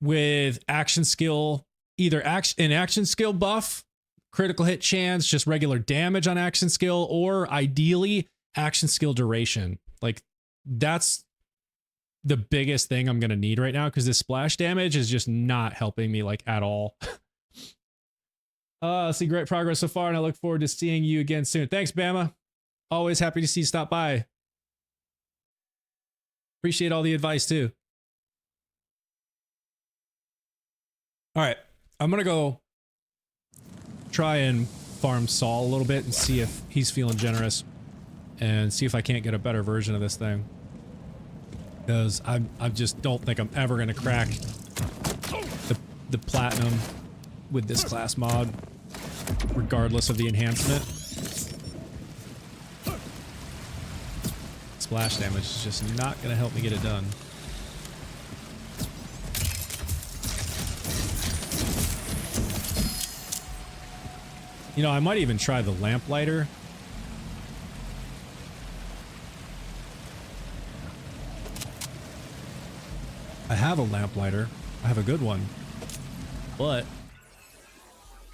with action skill, either an action skill buff, critical hit chance, just regular damage on action skill, or ideally action skill duration. Like, that's the biggest thing I'm gonna need right now, because this splash damage is just not helping me like at all. See great progress so far, and I look forward to seeing you again soon. Thanks, Bama. Always happy to see you stop by. Appreciate all the advice too. All right, I'm gonna go try and farm Saul a little bit and see if he's feeling generous, and see if I can't get a better version of this thing. Because I just don't think I'm ever gonna crack the platinum with this class mod, regardless of the enhancement. Splash damage is just not gonna help me get it done. You know, I might even try the lamplighter. I have a lamplighter. I have a good one. But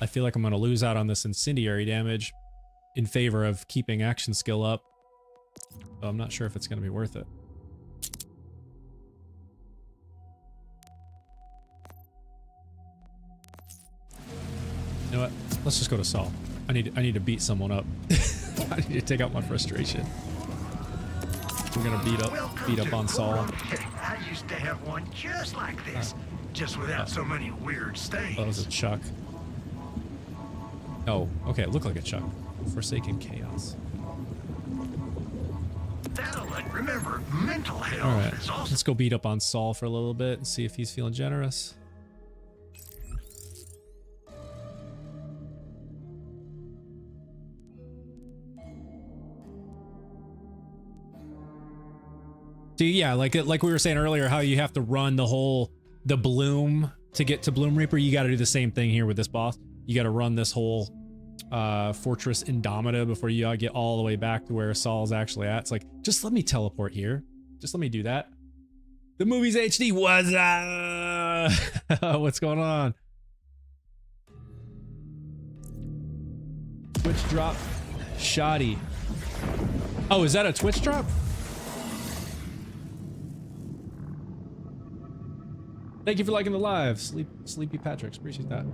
I feel like I'm going to lose out on this incendiary damage in favor of keeping action skill up. So I'm not sure if it's going to be worth it. You know what? Let's just go to Saul. I need to beat someone up. I need to take out my frustration. We're gonna beat up on Saul. I used to have one just like this, just without so many weird stains. That was a Chuck. Oh, okay, it looked like a Chuck. Forsaken Chaos. Remember, mental health All right, is also. let's go beat up on Saul for a little bit and see if he's feeling generous. See, yeah, like we were saying earlier, how you have to run the bloom to get to Bloom Reaper. You got to do the same thing here with this boss. You got to run this whole Fortress Indomita before you get all the way back to where Saul's actually at. It's like, just let me teleport here. Just let me do that. The movie's HD. What's up? What's going on? Twitch drop. Shoddy. Oh, is that a Twitch drop? Thank you for liking the live. Sleepy Patrick's. Appreciate that.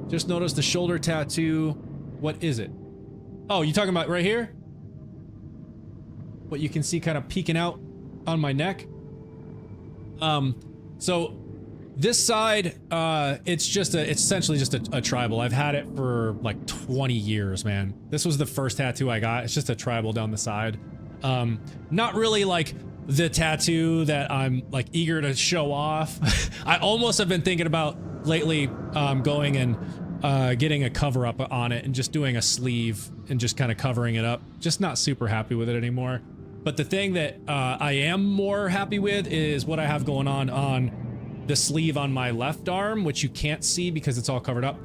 Just noticed the shoulder tattoo. What is it? Oh, you talking about right here? What you can see kind of peeking out on my neck? So this side, it's essentially just a tribal. I've had it for like 20 years, man. This was the first tattoo I got. It's just a tribal down the side. Not really like the tattoo that I'm like eager to show off. I almost have been thinking about lately going and getting a cover up on it and just doing a sleeve and just kind of covering it up. Just not super happy with it anymore. But the thing that I am more happy with is what I have going on the sleeve on my left arm, which you can't see because it's all covered up.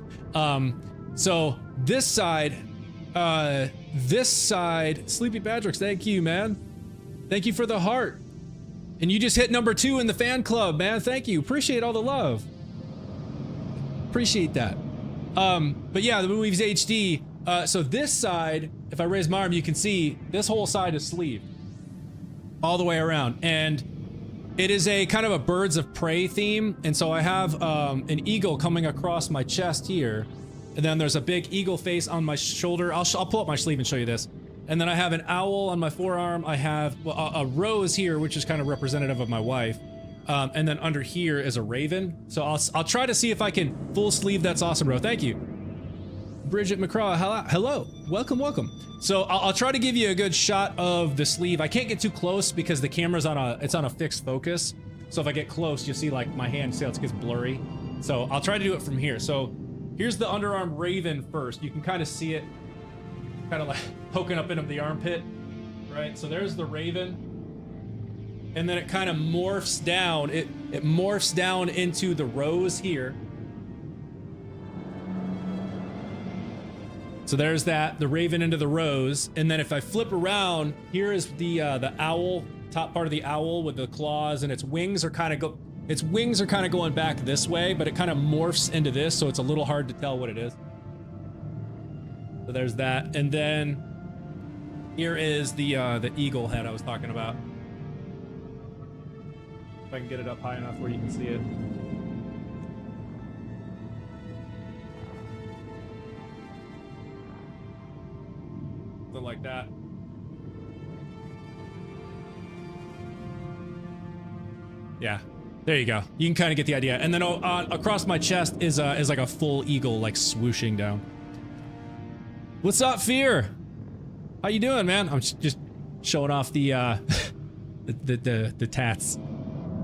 So this side, Sleepy Patrick's, thank you, man. Thank you for the heart. And you just hit number 2 in the fan club, man. Thank you. Appreciate all the love. Appreciate that. But yeah, the movie's HD. So this side, if I raise my arm, you can see this whole side is sleeved all the way around, and it is a kind of a birds of prey theme. And so I have an eagle coming across my chest here, and then there's a big eagle face on my shoulder. I'll pull up my sleeve and show you this. And then I have an owl on my forearm. I have a rose here, which is kind of representative of my wife. And then under here is a raven. So I'll try to see if I can full sleeve. That's awesome, bro. Thank you. Bridget McCraw, hello. Welcome. So I'll try to give you a good shot of the sleeve. I can't get too close because the camera's on a fixed focus. So if I get close, you'll see like my hand, see how it gets blurry. So I'll try to do it from here. So here's the underarm raven first. You can kind of see it kind of like poking up into the armpit, right? So there's the raven. And then it kind of morphs down. It morphs down into the rose here. So there's that, the raven into the rose. And then if I flip around, here is the owl, top part of the owl with the claws, and its wings are kind of going back this way, but it kind of morphs into this, so it's a little hard to tell what it is. So there's that. And then here is the eagle head I was talking about. If I can get it up high enough where you can see it. Something like that. Yeah, there you go. You can kind of get the idea. And then across my chest is like a full eagle, like swooshing down. What's up, Fear? How you doing, man? I'm just showing off the the tats.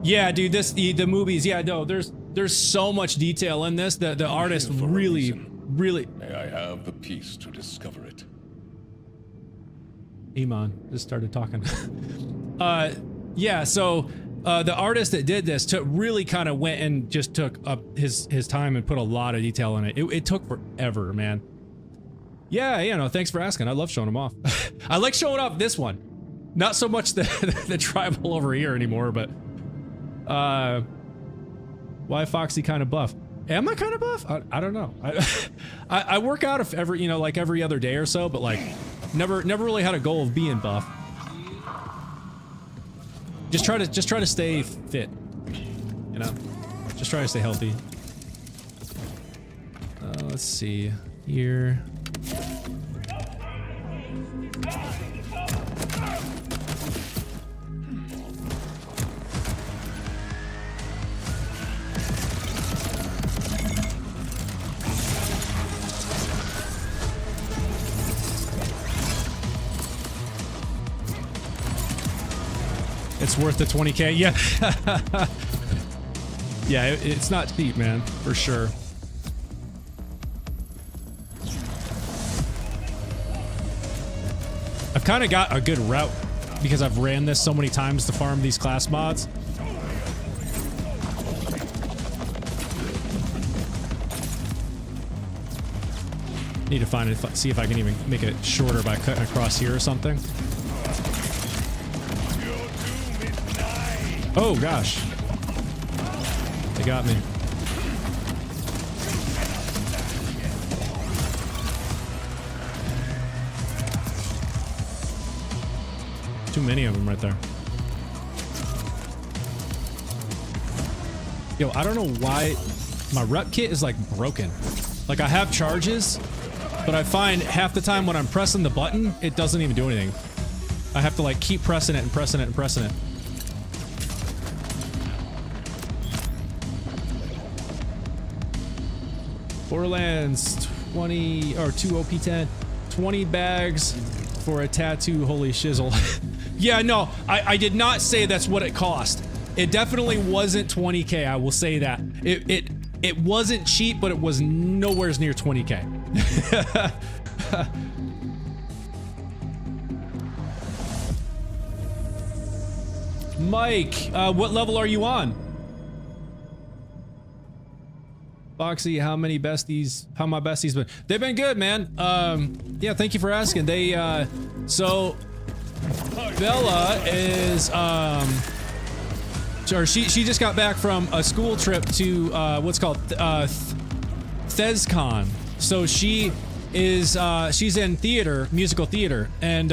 Yeah, dude, the movies. Yeah, no, there's so much detail in this. The artist really. May I have the peace to discover it? Amon just started talking. Yeah, so the artist that did this really kind of went and just took up his time and put a lot of detail in it. It took forever, man. Yeah, you know, thanks for asking. I love showing them off. I like showing off this one. Not so much the tribal over here anymore, but why Foxy kind of buff? Am I kind of buff? I don't know. I work out every, you know, like every other day or so, but like never really had a goal of being buff. Just try to stay fit, you know. Just try to stay healthy. Let's see here. It's worth the 20K. Yeah. Yeah, it's not cheap, man, for sure. I've kind of got a good route because I've ran this so many times to farm these class mods. Need to find it, see if I can even make it shorter by cutting across here or something. Oh gosh, they got me. Too many of them right there. Yo, I don't know why my rep kit is like broken. Like I have charges, but I find half the time when I'm pressing the button, it doesn't even do anything. I have to like keep pressing it and pressing it and pressing it. Borderlands 20 or 2 OP10, 20 bags for a tattoo. Holy shizzle. Yeah, no, I did not say that's what it cost. It definitely wasn't 20K. I will say that. It wasn't cheap, but it was nowhere near 20K. Mike, what level are you on? Foxy, how my besties been? They've been good, man. Yeah, thank you for asking. They, so Bella is, or she just got back from a school trip to, what's called, ThesCon. So she is she's in theater, musical theater, and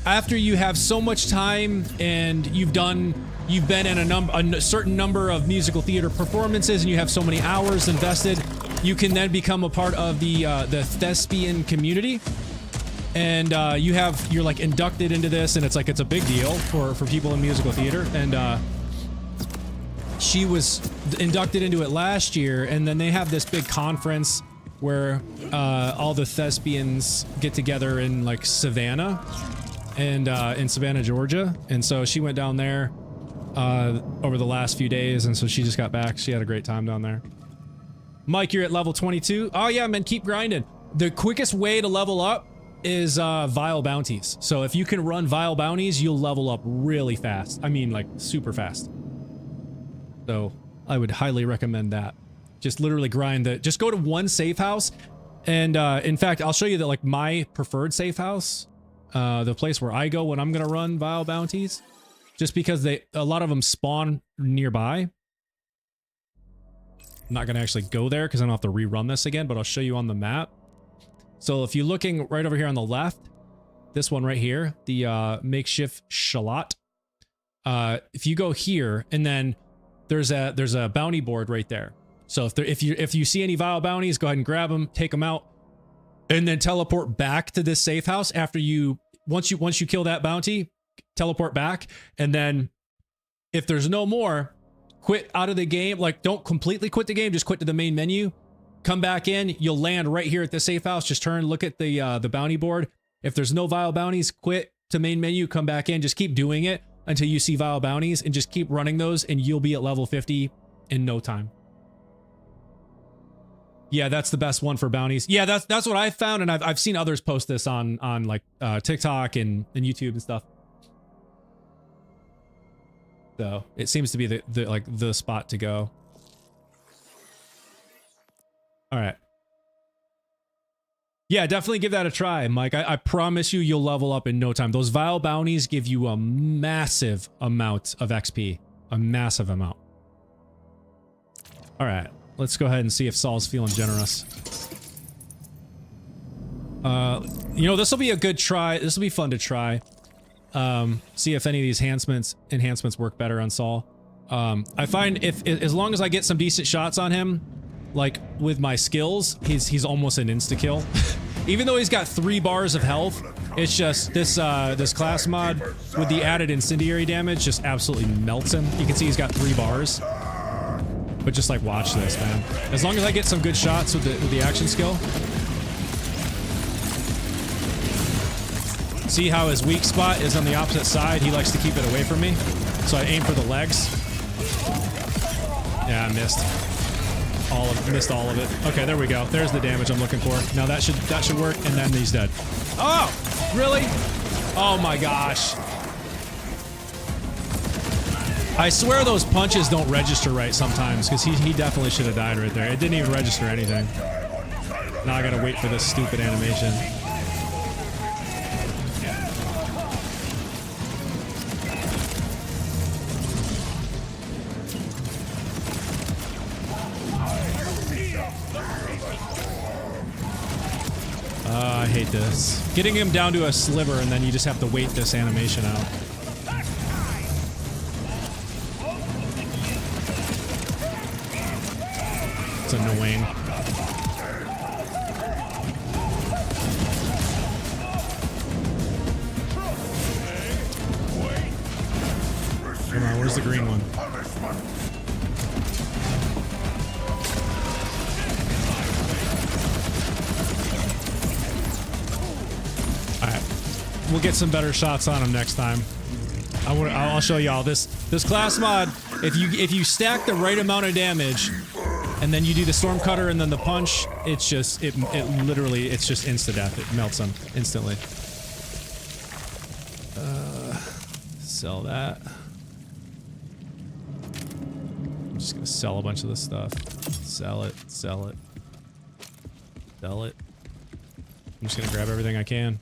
after you have so much time and you've been in a certain number of musical theater performances and you have so many hours invested, you can then become a part of the thespian community, and you're like inducted into this, and it's a big deal for people in musical theater. And she was inducted into it last year, and then they have this big conference where all the thespians get together in like Savannah, and in Savannah, Georgia. And so she went down there over the last few days, and so she just got back. She had a great time down there. Mike, you're at level 22. Oh yeah, man, keep grinding. The quickest way to level up is vile bounties. So if you can run vile bounties, you'll level up really fast. I mean, like super fast. So I would highly recommend that. Just literally grind just go to one safe house. And in fact, I'll show you that like my preferred safe house, the place where I go when I'm going to run vile bounties, just because a lot of them spawn nearby. I'm not going to actually go there because I don't have to rerun this again, but I'll show you on the map. So if you're looking right over here on the left, this one right here, the makeshift shallot. If you go here, and then there's a bounty board right there. So if you see any vile bounties, go ahead and grab them, take them out, and then teleport back to this safe house after once you kill that bounty, teleport back, and then if there's no more, quit out of the game. Like, don't completely quit the game, just quit to the main menu. Come back in, you'll land right here at the safe house. Just turn, look at the bounty board. If there's no vile bounties, quit to main menu, come back in, just keep doing it until you see vile bounties, and just keep running those, and you'll be at level 50 in no time. Yeah, that's the best one for bounties. Yeah, that's what I found, and I've seen others post this on like TikTok and YouTube and stuff. So it seems to be the spot to go. All right. Yeah, definitely give that a try, Mike. I promise you'll level up in no time. Those vile bounties give you a massive amount of XP. A massive amount. All right. Let's go ahead and see if Saul's feeling generous. You know, this will be a good try. This will be fun to try. See if any of these enhancements work better on Saul. I find as long as I get some decent shots on him, like with my skills, he's almost an insta-kill. Even though he's got 3 bars of health, it's just this class mod with the added incendiary damage just absolutely melts him. You can see he's got 3 bars. But just like watch this, man. As long as I get some good shots with the action skill. See how his weak spot is on the opposite side? He likes to keep it away from me. So I aim for the legs. Yeah, I missed. Missed all of it. Okay, there we go. There's the damage I'm looking for. Now that should work, and then he's dead. Oh! Really? Oh my gosh. I swear those punches don't register right sometimes, because he definitely should have died right there. It didn't even register anything. Now I gotta wait for this stupid animation. I hate this. Getting him down to a sliver, and then you just have to wait this animation out. It's annoying. Come on, where's the green one? Alright. We'll get some better shots on him next time. I'll show y'all this class mod. If you stack the right amount of damage, and then you do the storm cutter and then the punch, it's just it literally it's just insta death. It melts them instantly. Sell that. I'm just gonna sell a bunch of this stuff. Sell it, sell it, sell it. I'm just gonna grab everything I can.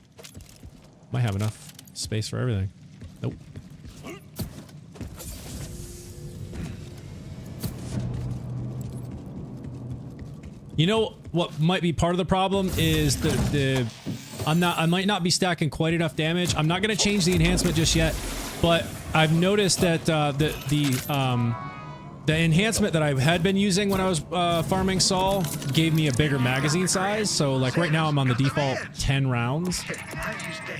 Might have enough space for everything. Nope. You know what might be part of the problem is I might not be stacking quite enough damage. I'm not going to change the enhancement just yet, but I've noticed that the enhancement that I had been using when I was farming Saul gave me a bigger magazine size. So like right now I'm on the default 10 rounds,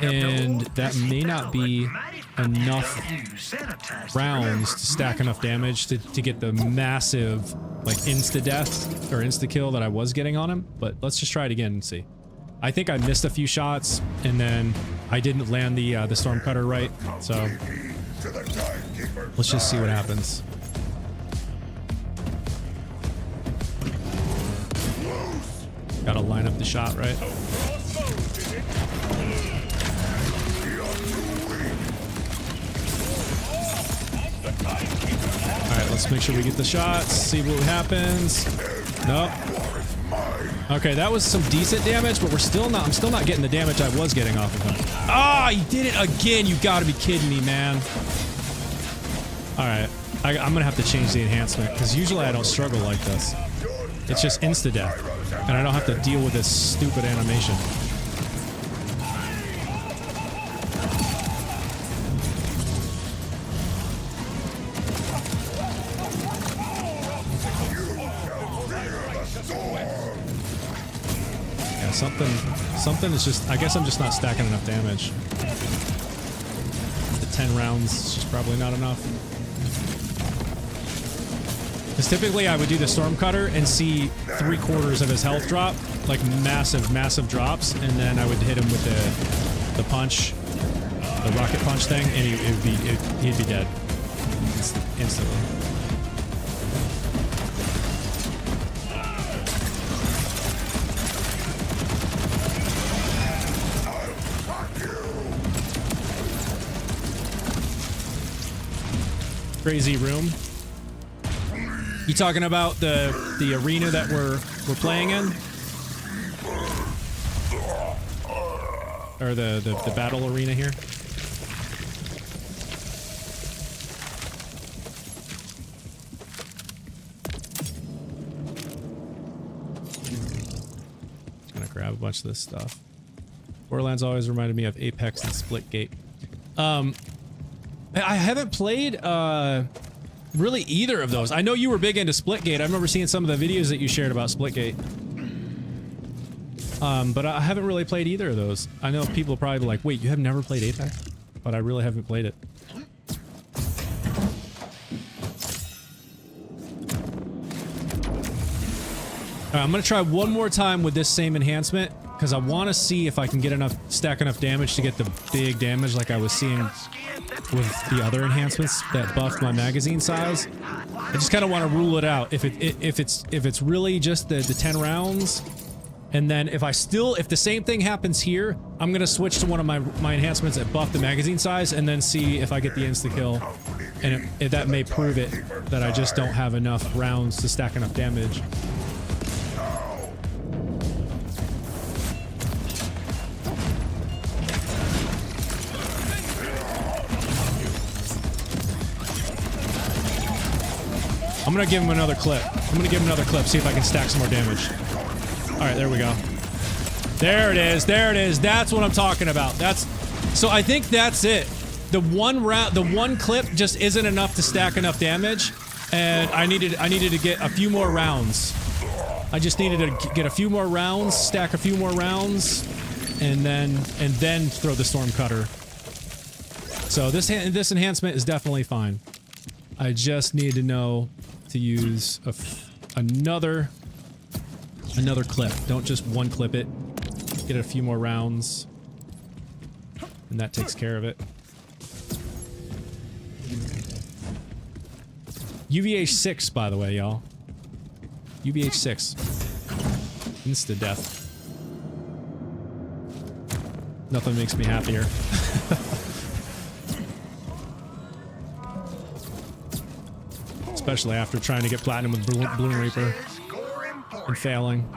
and that may not be enough rounds to stack enough damage to get the massive like insta death or insta kill that I was getting on him. But let's just try it again and see. I think I missed a few shots and then I didn't land the storm cutter right. So let's just see what happens. Gotta line up the shot right. Alright, let's make sure we get the shots, see what happens. Nope. Okay, that was some decent damage, but I'm still not getting the damage I was getting off of him. Ah, he did it again. You gotta be kidding me, man. Alright, I'm gonna have to change the enhancement, because usually I don't struggle like this. It's just insta-death, and I don't have to deal with this stupid animation. Yeah, something is just, I guess I'm just not stacking enough damage. The 10 rounds is just probably not enough. Because typically I would do the storm cutter and see 3/4 of his health drop, like massive drops, and then I would hit him with the punch, the rocket punch thing, and he'd be dead instantly. Crazy room. You talking about the arena that we're playing in? Or the battle arena here? Gonna grab a bunch of this stuff. Borderlands always reminded me of Apex and Splitgate. I haven't played really either of those. I know you were big into Splitgate. I remember seeing some of the videos that you shared about Splitgate. But I haven't really played either of those. I know people will probably be like, wait, you have never played Apex? But I really haven't played it. Alright, I'm gonna try one more time with this same enhancement, because I want to see if I can get stack enough damage to get the big damage like I was seeing with the other enhancements that buffed my magazine size. I just kind of want to rule it out. If it's really just the 10 rounds, and then if the same thing happens here, I'm gonna switch to one of my enhancements that buff the magazine size, and then see if I get the insta kill, and if that may prove it that I just don't have enough rounds to stack enough damage. I'm gonna give him another clip. See if I can stack some more damage. Alright, there we go. There it is, that's what I'm talking about. So I think that's it. The one clip just isn't enough to stack enough damage, and I needed to get a few more rounds. I just needed to get a few more rounds, stack a few more rounds, and then throw the storm cutter. So this enhancement is definitely fine. I just need to know to use another clip. Don't just one clip it. Get a few more rounds, and that takes care of it. UVH6, by the way, y'all. UVH6. Insta death. Nothing makes me happier. Especially after trying to get platinum with Bloom Reaper and failing.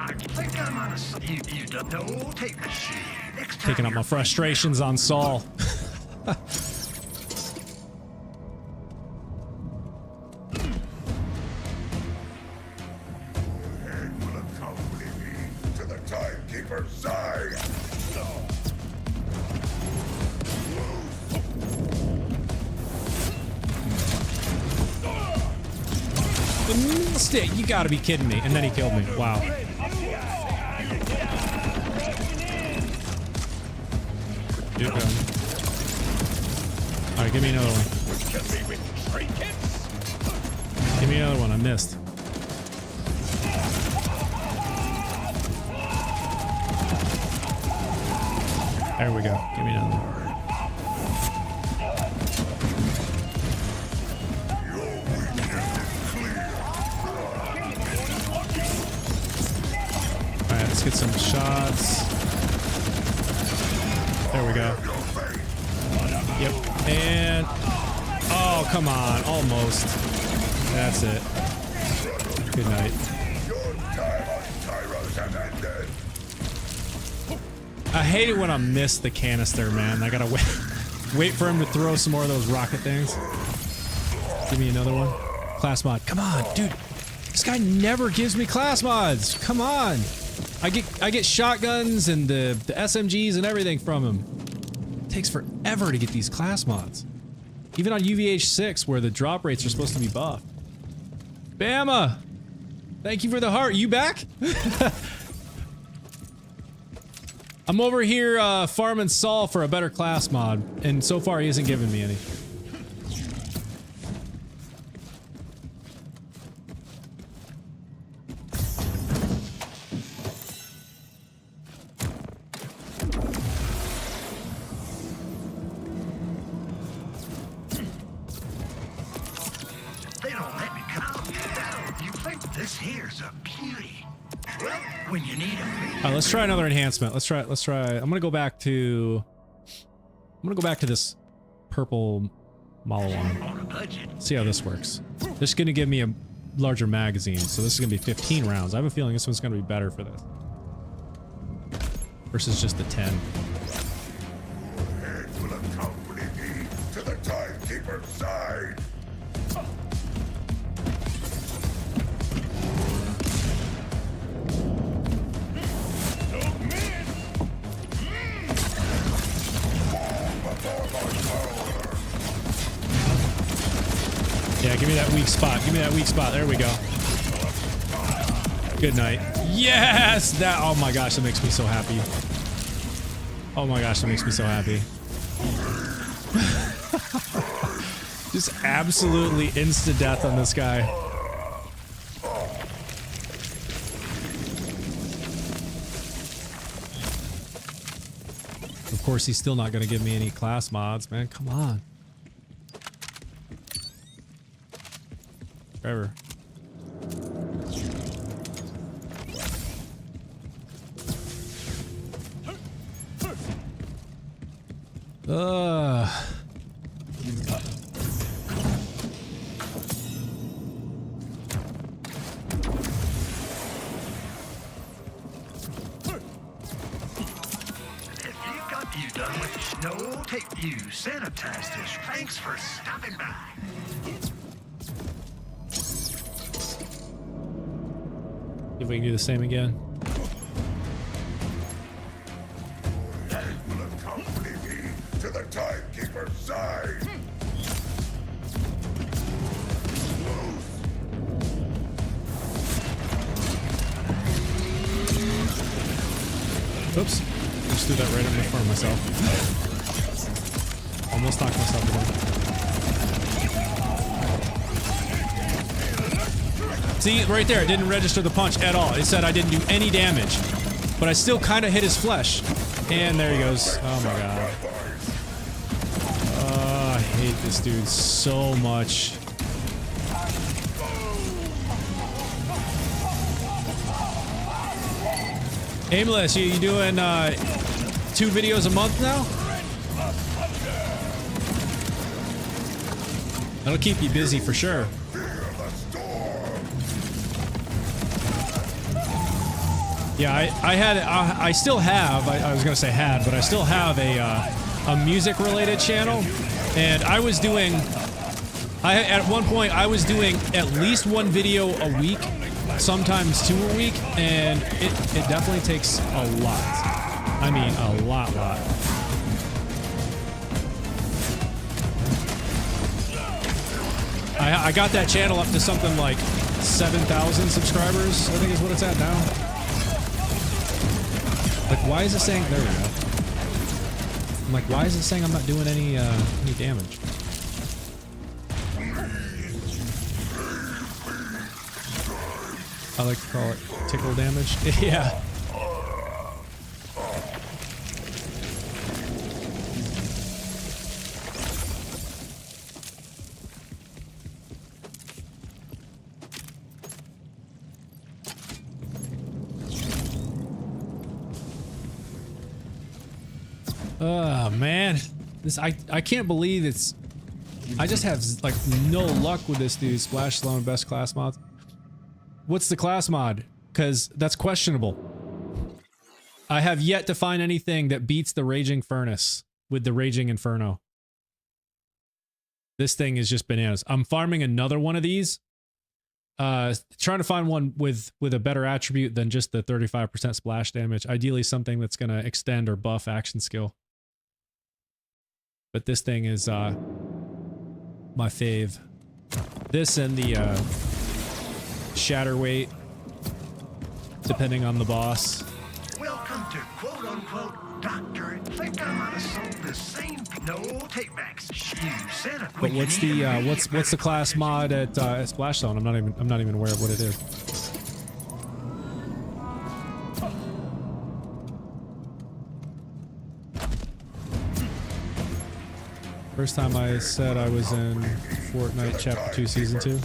Taking out my frustrations on Saul. timekeeper's side. You gotta be kidding me. And then he killed me. Wow. Keep going. Alright, give me another one. Give me another one. I missed. There we go. Give me another one. Alright, let's get some shots. There we go. Yep. And... oh, come on. Almost. That's it. Good night. I hate it when I miss the canister, man. I gotta wait for him to throw some more of those rocket things. Give me another one. Class mod. Come on, dude. This guy never gives me class mods. Come on. I get shotguns and the SMGs and everything from him. It takes forever to get these class mods. Even on UVH6, where the drop rates are supposed to be buffed. Bama! Thank you for the heart. You back? I'm over here farming Saul for a better class mod, and so far he hasn't given me any. They don't let me calm you down. You think this here's a beauty? Well, when you need them. Alright, let's try another enhancement. Let's try. I'm gonna go back to this purple Malawon. On a budget. See how this works. This is gonna give me a larger magazine, so this is gonna be 15 rounds. I have a feeling this one's gonna be better for this. Versus just the 10. It will accompany me to the timekeeper's side. Yeah, give me that weak spot. Give me that weak spot. There we go. Good night. Yes! That, oh my gosh, that makes me so happy. Oh my gosh, that makes me so happy. Just absolutely insta-death on this guy. Of course, he's still not going to give me any class mods, man. Come on. Forever. If you got you done with no tape, you sanitized this. Thanks for stopping by. If we can do the same again. It will accompany me to the timekeeper's side. Oops. Just threw that right in front of myself. Almost knocked myself down. See, right there, it didn't register the punch at all. It said I didn't do any damage. But I still kind of hit his flesh. And there he goes. Oh my god. I hate this dude so much. Aimless, you doing 2 videos a month now? That'll keep you busy for sure. Yeah, I still have, I was gonna say had, but I still have a music related channel, and I was doing, at one point I was doing at least 1 video a week, sometimes 2 a week, and it definitely takes a lot. I mean, a lot. I got that channel up to something like 7,000 subscribers, I think is what it's at now. Like, why is it saying, there we go. I'm like, why is it saying I'm not doing any damage? I like to call it tickle damage. Yeah. Oh man, this I can't believe it's. I just have like no luck with this dude. Splash Sloan best class mod. What's the class mod? Because that's questionable. I have yet to find anything that beats the Raging Furnace with the Raging Inferno. This thing is just bananas. I'm farming another one of these. Trying to find one with a better attribute than just the 35% splash damage. Ideally something that's going to extend or buff action skill. But this thing is my fave. This and the shatter weight, depending on the boss. Welcome to quote unquote doctor. Think I might have sold the same. No takebacks. You said it. But what's the what's the class mod at Splash Zone? I'm not even aware of what it is. First time I said I was in Fortnite Chapter 2 Season 2.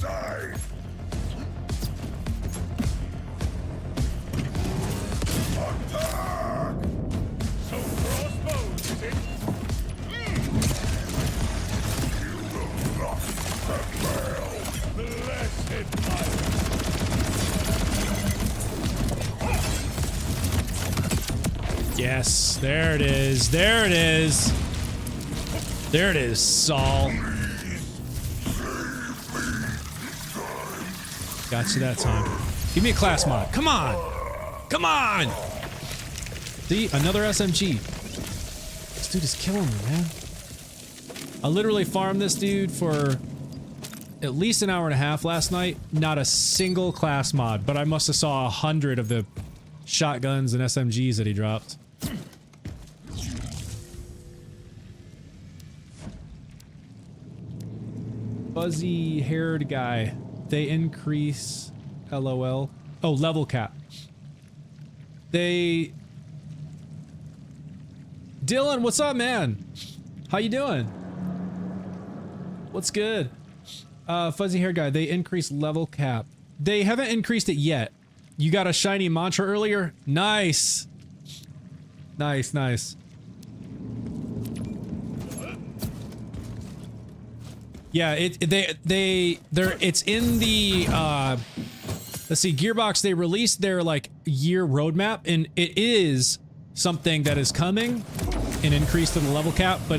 Yes, there it is. There it is. There it is, Saul. Got you that time. Give me a class mod. Come on. Come on. See, another SMG. This dude is killing me, man. I literally farmed this dude for at least an hour and a half last night. Not a single class mod, but I must have saw 100 of the shotguns and SMGs that he dropped. Fuzzy haired guy. They increase LOL. Oh, level cap. They... Dylan, what's up, man? How you doing? What's good? Fuzzy haired guy. They increase level cap. They haven't increased it yet. You got a shiny mantra earlier? Nice. Nice, nice. Yeah, it's in the let's see, Gearbox, they released their like year roadmap, and it is something that is coming, an increase to the level cap, but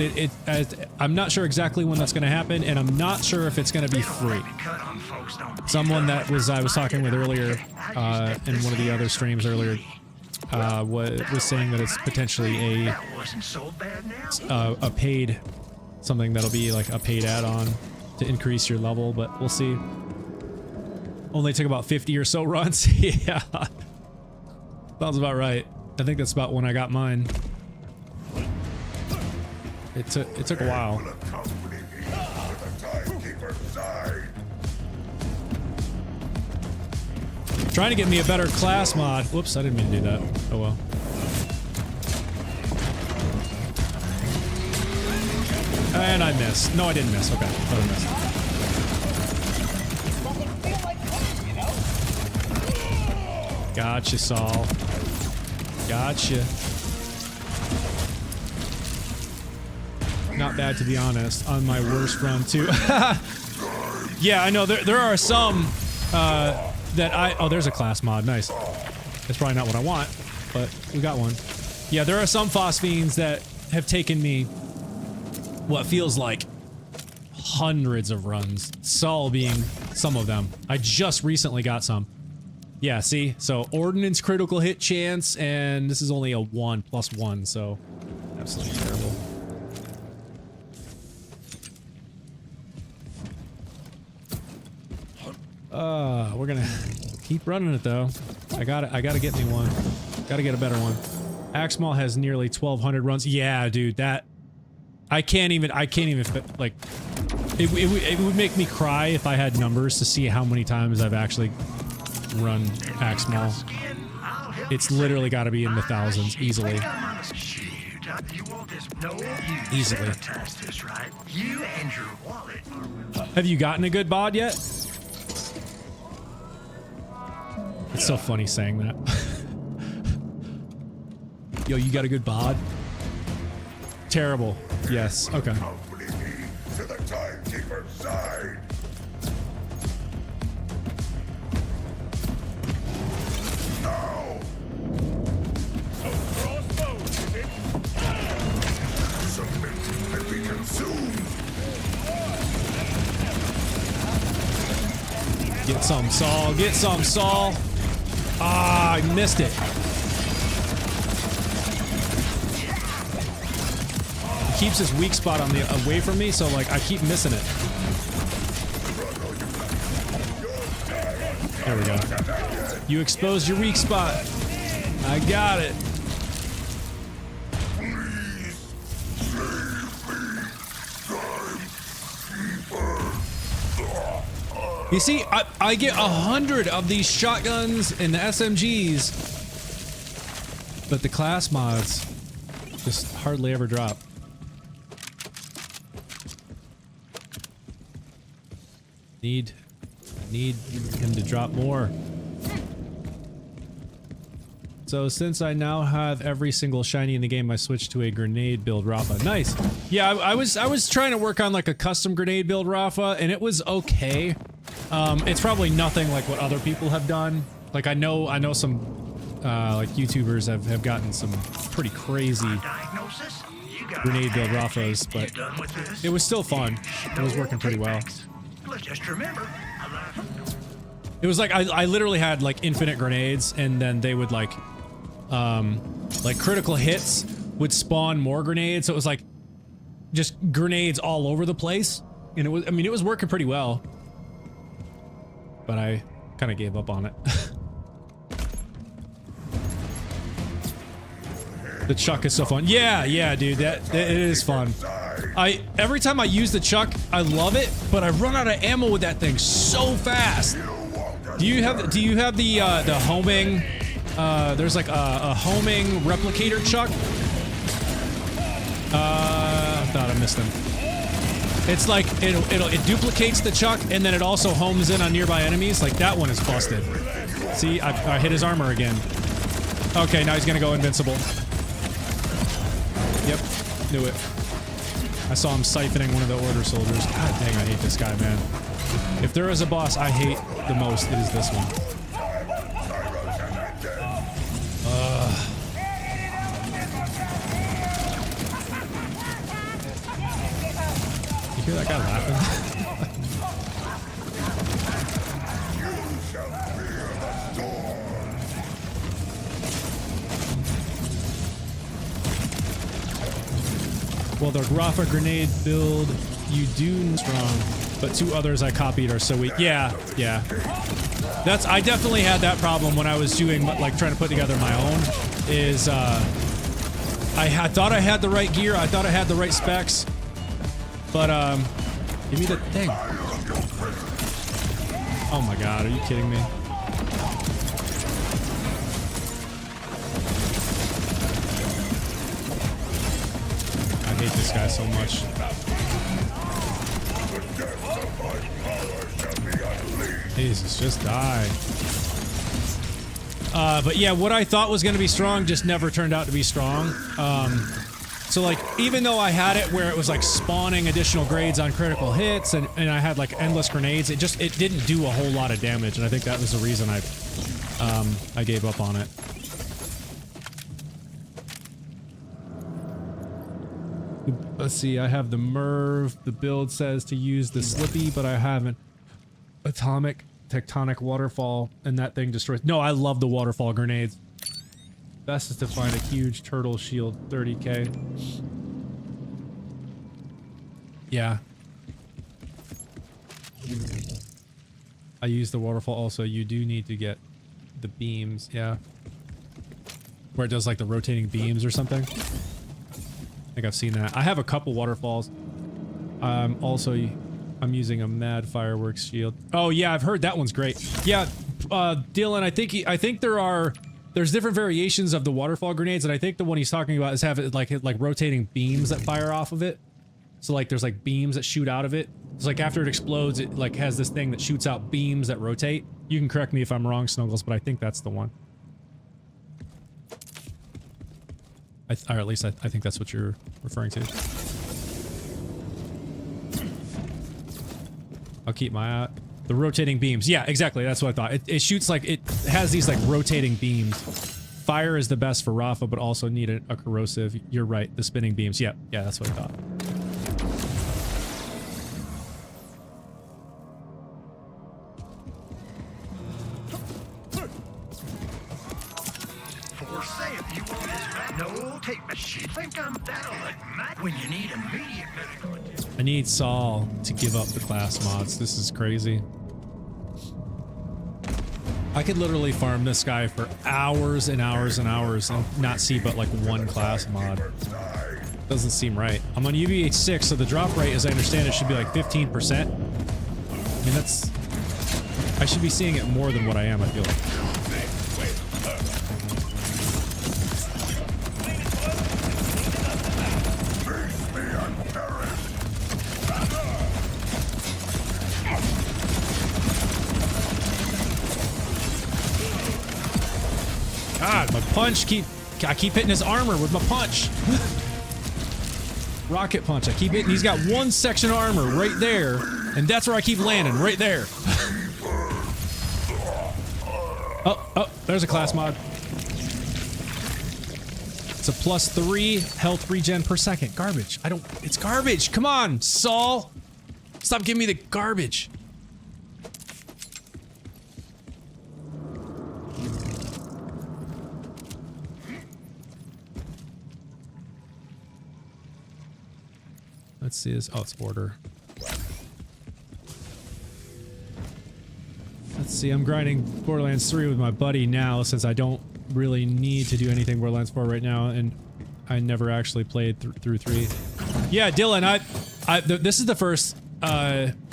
I'm not sure exactly when that's going to happen, and I'm not sure if it's going to be free. Someone that I was talking with earlier in one of the other streams earlier was saying that it's potentially a paid, something that'll be like a paid add-on to increase your level, but we'll see. Only took about 50 or so runs. Yeah, sounds about right. I think that's about when I got mine. It took a while. Trying to get me a better class mod. Whoops, I didn't mean to do that. Oh well. And I missed. No, I didn't miss. Okay, I missed. Gotcha, Saul. Gotcha. Not bad, to be honest, on my worst run too. Yeah, I know there are some that oh, there's a class mod. Nice. That's probably not what I want, but we got one. Yeah, there are some phosphines that have taken me what feels like hundreds of runs. Saul being some of them. I just recently got some. Yeah, see? So ordnance critical hit chance, and this is only a 1+1, so absolutely terrible. We're gonna keep running it though. I gotta get me one. Gotta get a better one. Axmal has nearly 1,200 runs. Yeah, dude, that I can't even like it would make me cry if I had numbers to see how many times I've actually run Axmal. It's literally got to be in the thousands easily. Easily. Have you gotten a good bod yet? It's so funny saying that. Yo, you got a good bod? Terrible. Yes. Okay. Accompany me to the timekeeper's side. Now. Submit and be consumed. Get some, Saul. Get some, Saul. Ah, I missed it. He keeps his weak spot on the away from me, so like I keep missing it. There we go. You exposed your weak spot. I got it. You see, I get 100 of these shotguns and the SMGs, but the class mods just hardly ever drop. Need him to drop more. So since I now have every single shiny in the game, I switched to a grenade build Rafa. Nice. Yeah, I was trying to work on like a custom grenade build Rafa, and it was okay. It's probably nothing like what other people have done. Like I know some like YouTubers have gotten some pretty crazy grenade build Rafas, but it was still fun. It was working pretty well. Just remember, it was like I literally had like infinite grenades, and then they would like critical hits would spawn more grenades. So it was like just grenades all over the place, and it was, I mean, it was working pretty well, but I kind of gave up on it. The chuck is so fun. Yeah, dude, it is fun. Every time I use the chuck, I love it, but I run out of ammo with that thing so fast. Do you have the homing? There's like a homing replicator chuck. I thought I missed him. It's like it duplicates the chuck, and then it also homes in on nearby enemies. Like that one is busted. See, I hit his armor again. Okay, now he's gonna go invincible. Yep, knew it. I saw him siphoning one of the order soldiers. God dang, I hate this guy, man. If there is a boss I hate the most, it is this one. You hear that guy laughing? Well, the Rafa grenade build you do strong, but two others I copied are so weak. Yeah. I definitely had that problem when I was doing, like, trying to put together my own, is, I thought I had the right gear, I thought I had the right specs, but, give me the thing. Oh my god, are you kidding me? I hate this guy so much. Jesus, just die. But yeah, what I thought was going to be strong just never turned out to be strong. So like, even though I had it where it was like spawning additional grades on critical hits, and I had like endless grenades, it didn't do a whole lot of damage, and I think that was the reason I gave up on it. Let's see, I have the Merv. The build says to use the Slippy, but I haven't. Atomic. tectonic waterfall and that thing destroys. No, I love the waterfall grenades. Best is to find a huge turtle shield, 30k. Yeah. I use the waterfall also. You do need to get the beams, yeah. Where it does like the rotating beams or something. I think I've seen that. I have a couple waterfalls. Also, I'm using a mad fireworks shield. Oh yeah, I've heard that one's great. Yeah, Dylan, I think there's different variations of the waterfall grenades, and I think the one he's talking about is having like rotating beams that fire off of it. So like there's like beams that shoot out of it. It's like after it explodes, it like has this thing that shoots out beams that rotate. You can correct me if I'm wrong, Snuggles, but I think that's the one. Or at least I think that's what you're referring to. I'll keep my eye. The rotating beams. Yeah, exactly. That's what I thought. It shoots like, it has these like rotating beams. Fire is the best for Rafa, but also need a corrosive. You're right. The spinning beams. Yeah, that's what I thought. For sale, you want this back? No, take my shit. Think I'm that'll look mad when you need immediate medical attention. I need Saul to give up the class mods. This is crazy. I could literally farm this guy for hours and hours and hours and not see but like one class mod. Doesn't seem right. I'm on UVH6, so the drop rate, as I understand it, should be like 15%. I mean, that's... I should be seeing it more than what I am, I feel like. God, my punch I keep hitting his armor with my punch. Rocket punch. I keep hitting. He's got one section of armor right there, and that's where I keep landing, right there. Oh, there's a class mod. It's a +3 health regen per second. Garbage. It's garbage. Come on, Saul. Stop giving me the garbage. Let's see this. Oh, it's order. Let's see. I'm grinding Borderlands 3 with my buddy now since I don't really need to do anything Borderlands 4 right now, and I never actually played through 3. Yeah, Dylan, this is the first,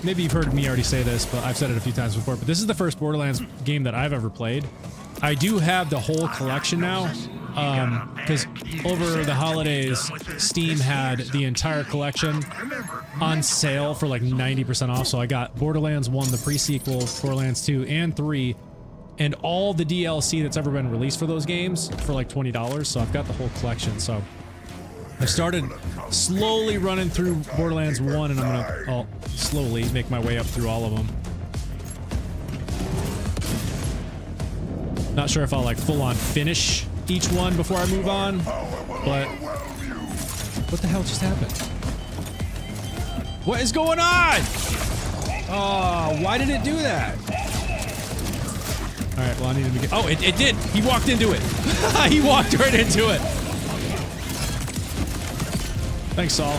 maybe you've heard me already say this, but I've said it a few times before, but this is the first Borderlands game that I've ever played. I do have the whole collection now, because over the holidays, Steam had the entire collection on sale for like 90% off, so I got Borderlands 1, the pre-sequel, Borderlands 2, and 3, and all the DLC that's ever been released for those games for like $20, so I've got the whole collection, so I started slowly running through Borderlands 1, and I'll slowly make my way up through all of them. Not sure if I'll like full-on finish each one before I move on, but what the hell just happened? What is going on? Oh, why did it do that? All right, well I need him to get. Oh, it did. He walked into it. He walked right into it. Thanks, Saul.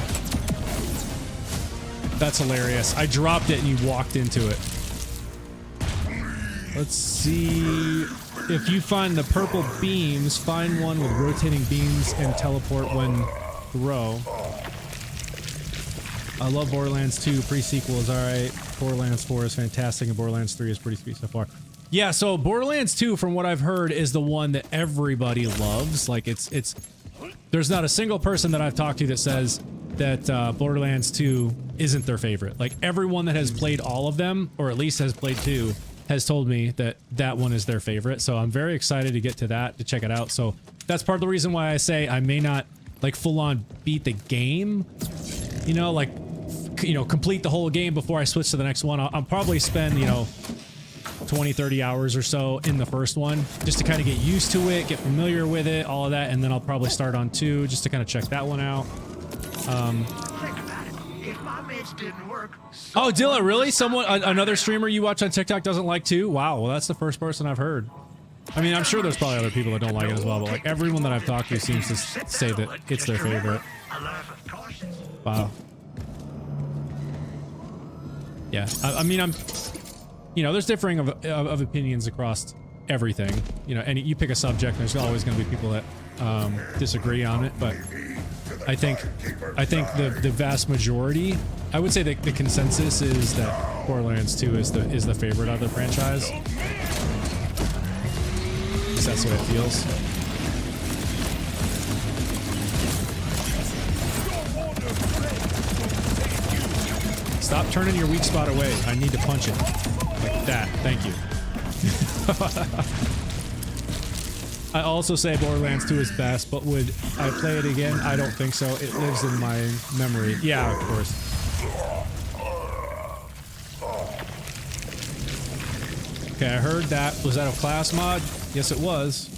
That's hilarious. I dropped it and you walked into it. Let's see. If you find the purple beams, find one with rotating beams and teleport when throw. I love Borderlands 2. Pre-sequel is alright. Borderlands 4 is fantastic, and Borderlands 3 is pretty sweet so far. Yeah, so Borderlands 2, from what I've heard, is the one that everybody loves. Like, there's not a single person that I've talked to that says that Borderlands 2 isn't their favorite. Like, everyone that has played all of them, or at least has played 2, has told me that that one is their favorite. So I'm very excited to get to that, to check it out. So that's part of the reason why I say I may not like full on beat the game, you know, like, complete the whole game before I switch to the next one. I'll probably spend, 20, 30 hours or so in the first one just to kind of get used to it, get familiar with it, all of that. And then I'll probably start on 2 just to kind of check that one out. Think about it. If my mids didn't work. Oh, Dilla, really? Someone Another streamer you watch on TikTok doesn't like too? Wow, well, that's the first person I've heard. I mean, I'm sure there's probably other people that don't like it as well, but like everyone that I've talked to seems to say that it's their favorite. Wow. Yeah, I mean, you know, there's differing of opinions across everything. You know, and you pick a subject, there's always going to be people that disagree on it, but I think the vast majority, I would say that the consensus is that Borderlands 2 is the favorite of the franchise. At least that's what it feels. Stop turning your weak spot away. I need to punch it. Like that. Thank you. I also say Borderlands 2 is best, but would I play it again? I don't think so. It lives in my memory. Yeah, of course. Okay, I heard that. Was that a class mod? Yes, it was.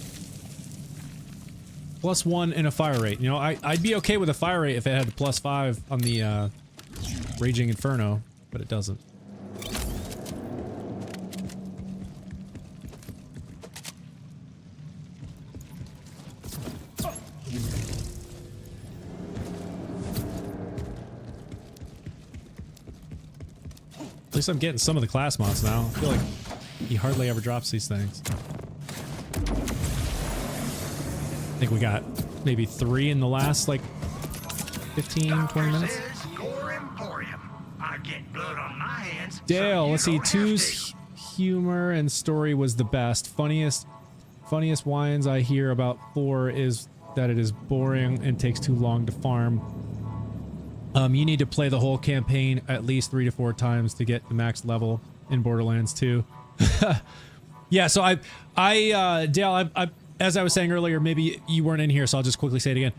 +1 in a fire rate. You know, I'd be okay with a fire rate if it had +5 on the Raging Inferno, but it doesn't. At least I'm getting some of the class mods now. I feel like he hardly ever drops these things. I think we got maybe 3 in the last, like, 15, 20 minutes. Dale, let's see. 2's humor and story was the best. Funniest whines I hear about 4 is that it is boring and takes too long to farm. You need to play the whole campaign at least 3 to 4 times to get the max level in Borderlands 2. Yeah, so Dale, as I was saying earlier, maybe you weren't in here, so I'll just quickly say it again.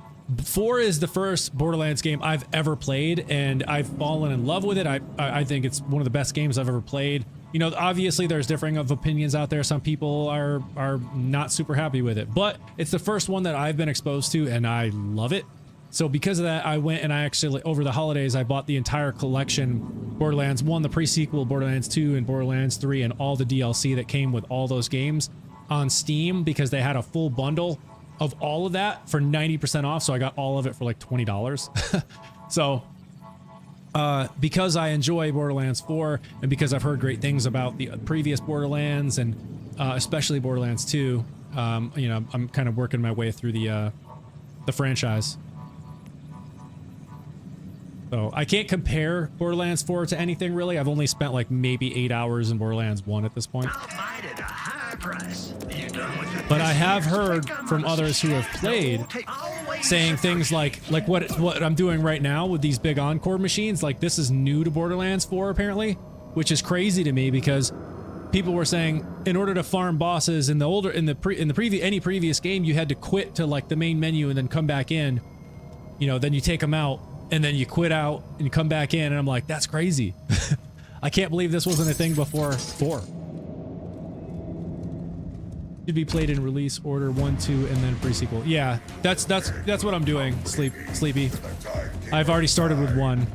4 is the first Borderlands game I've ever played, and I've fallen in love with it. I think it's one of the best games I've ever played. You know, obviously there's differing of opinions out there. Some people are not super happy with it, but it's the first one that I've been exposed to, and I love it. So because of that, I went and I actually, over the holidays, I bought the entire collection, Borderlands 1, the pre-sequel, Borderlands 2, and Borderlands 3, and all the DLC that came with all those games on Steam, because they had a full bundle of all of that for 90% off, so I got all of it for like $20. So, because I enjoy Borderlands 4, and because I've heard great things about the previous Borderlands, and especially Borderlands 2, you know, I'm kind of working my way through the franchise. So I can't compare Borderlands 4 to anything really. I've only spent like maybe 8 hours in Borderlands 1 at this point. But I have heard from others who have played saying things like what I'm doing right now with these big Encore machines, like this is new to Borderlands 4 apparently, which is crazy to me because people were saying in order to farm bosses in any previous game, you had to quit to like the main menu and then come back in. You know, then you take them out and then you quit out and you come back in, and I'm like, that's crazy. I can't believe this wasn't a thing before 4. Should be played in release order 1, 2, and then pre-sequel. Yeah, that's what I'm doing. Sleepy. I've already started with 1.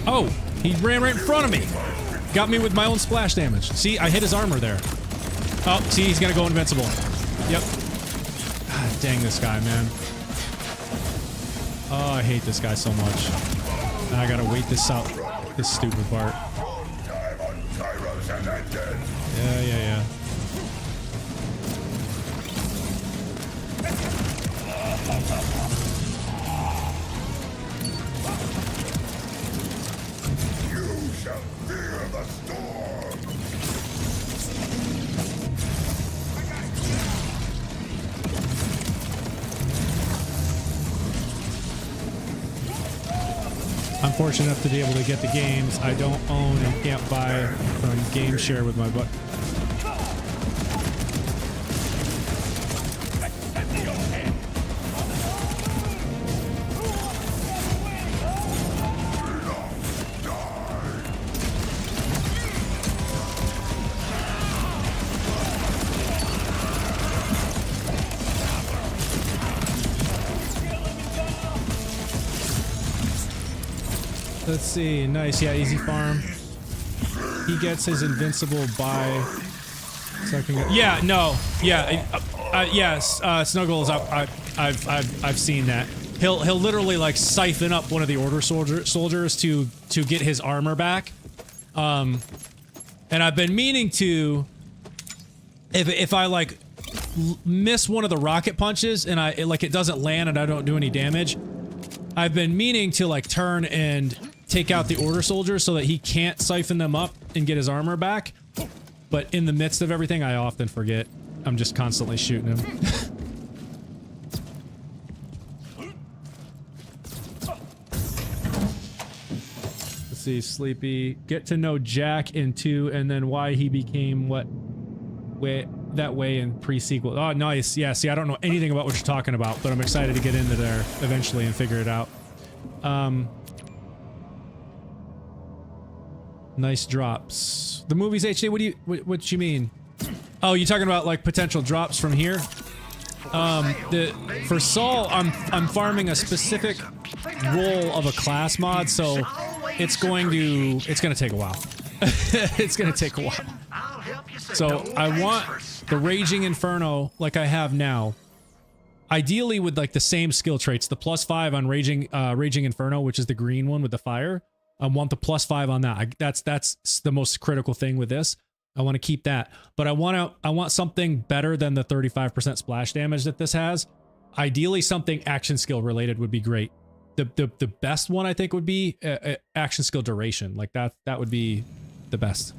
Oh, he ran right in front of me. Got me with my own splash damage. See, I hit his armor there. Oh, see, he's gonna go invincible. Yep. God, dang this guy, man. Oh, I hate this guy so much. And I gotta wait this out. This stupid part. Yeah. You shall fear the storm. I'm fortunate enough to be able to get the games I don't own and can't buy from Game Share with my butt. Let's see. Nice. Yeah, easy farm. He gets his invincible by sucking it. Yeah, no. Yeah. Yes. Snuggles. I've seen that. He'll literally like siphon up one of the order soldiers to get his armor back. And I've been meaning to, if I like miss one of the rocket punches and it doesn't land and I don't do any damage, I've been meaning to like turn and take out the order soldier so that he can't siphon them up and get his armor back. But in the midst of everything, I often forget. I'm just constantly shooting him. Let's see, Sleepy. Get to know Jack in 2 and then why he became that way in pre-sequel. Oh, nice. Yeah, see, I don't know anything about what you're talking about, but I'm excited to get into there eventually and figure it out. Nice drops. The movie's HD. What you mean? Oh, you talking about like potential drops from here? For Saul, I'm farming a specific role of a class mod, so it's gonna take a while. It's gonna take a while. So I want the Raging Inferno like I have now. Ideally with like the same skill traits, the +5 on Raging Inferno, which is the green one with the fire. I want the +5 on that. That's the most critical thing with this. I want to keep that, but I want something better than the 35% splash damage that this has. Ideally, something action skill related would be great. The best one I think would be action skill duration. Like that would be the best.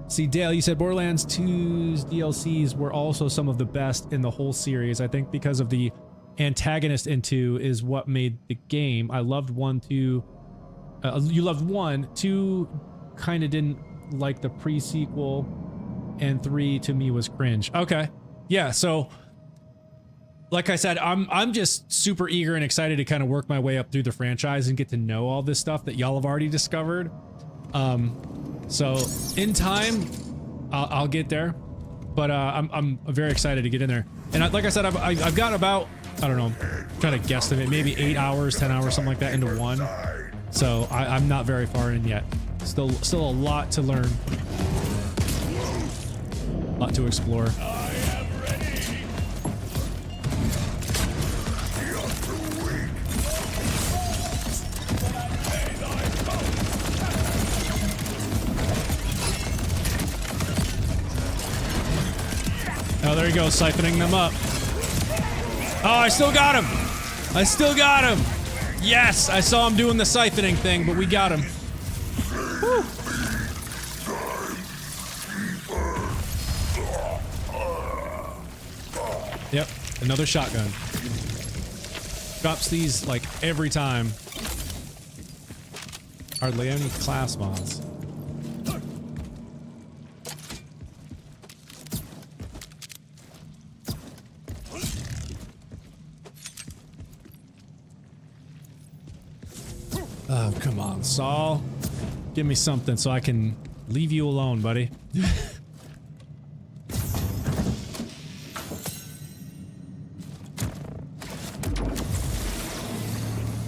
See, Dale, you said Borderlands 2's DLCs were also some of the best in the whole series. I think because of the antagonist in 2 is what made the game. I loved 1, 2. You loved 1, 2 kind of didn't like the pre-sequel, and 3 to me was cringe. Okay. Yeah, so like I said, I'm just super eager and excited to kind of work my way up through the franchise and get to know all this stuff that y'all have already discovered. So in time, I'll get there, but I'm very excited to get in there. And like I said, I've got about, I don't know, trying to guesstimate, maybe 8 hours, 10 hours, something like that into 1. So I'm not very far in yet. Still a lot to learn, a lot to explore. Oh, there you go, siphoning them up. Oh, I still got him! I still got him! Yes! I saw him doing the siphoning thing, but we got him. Whew. Yep, another shotgun. Drops these, like, every time. Hardly any class mods. Oh, come on, Saul. Give me something so I can leave you alone, buddy.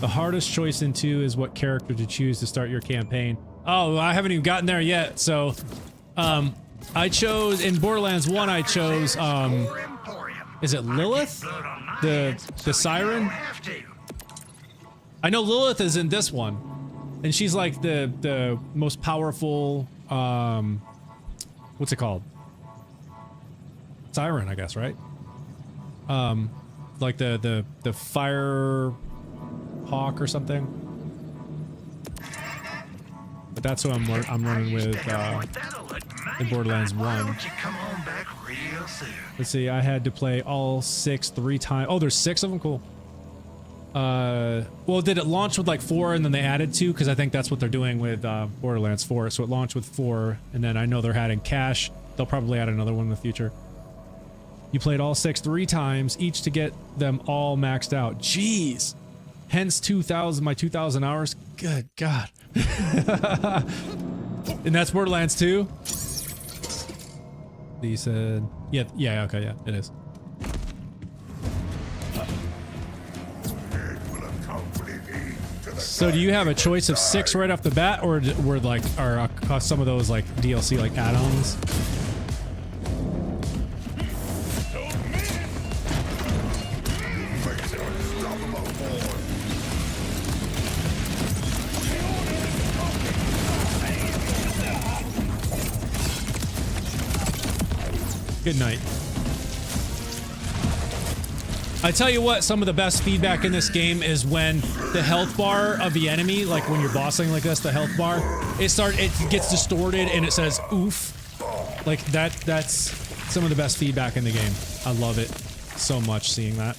The hardest choice in 2 is what character to choose to start your campaign. Oh, I haven't even gotten there yet, so... I chose... In Borderlands 1, I chose, is it Lilith? The Siren? I know Lilith is in this one, and she's like the most powerful, what's it called? Siren, I guess, right? Like the fire hawk or something. But that's what I'm running with in Borderlands 1. Let's see, I had to play all 6 3 times. Oh, there's 6 of them? Cool. Well, did it launch with like 4 and then they added 2? Because I think that's what they're doing with Borderlands 4. So it launched with 4, and then I know they're adding cache. They'll probably add another one in the future. You played all 6 3 times, each to get them all maxed out. Jeez. Hence 2,000, my 2,000 hours. Good God. And that's Borderlands 2? He said, yeah, okay, yeah, it is. It will accompany me to So do you have a choice of 6 right off the bat, or were like are some of those like DLC like add-ons? Good night. I tell you what, some of the best feedback in this game is when the health bar of the enemy, like when you're bossing like this, the health bar, it gets distorted and it says oof. Like that's some of the best feedback in the game. I love it so much seeing that.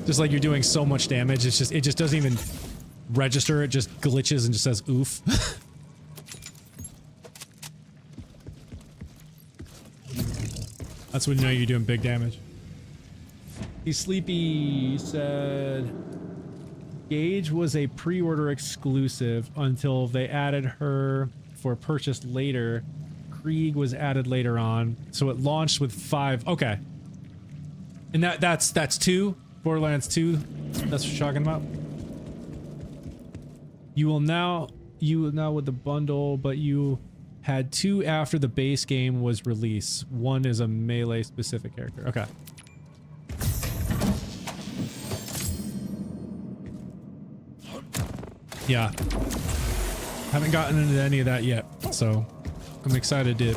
Just like you're doing so much damage, it just doesn't even register, it just glitches and just says oof. That's when you know you're doing big damage. He's sleepy. He said Gage was a pre-order exclusive until they added her for purchase later. Krieg was added later on, so it launched with 5. Okay, and that's 2 Borderlands 2. That's what you're talking about. You will now with the bundle, but you had 2 after the base game was released. 1 is a melee specific character. Okay. Yeah. Haven't gotten into any of that yet, so I'm excited to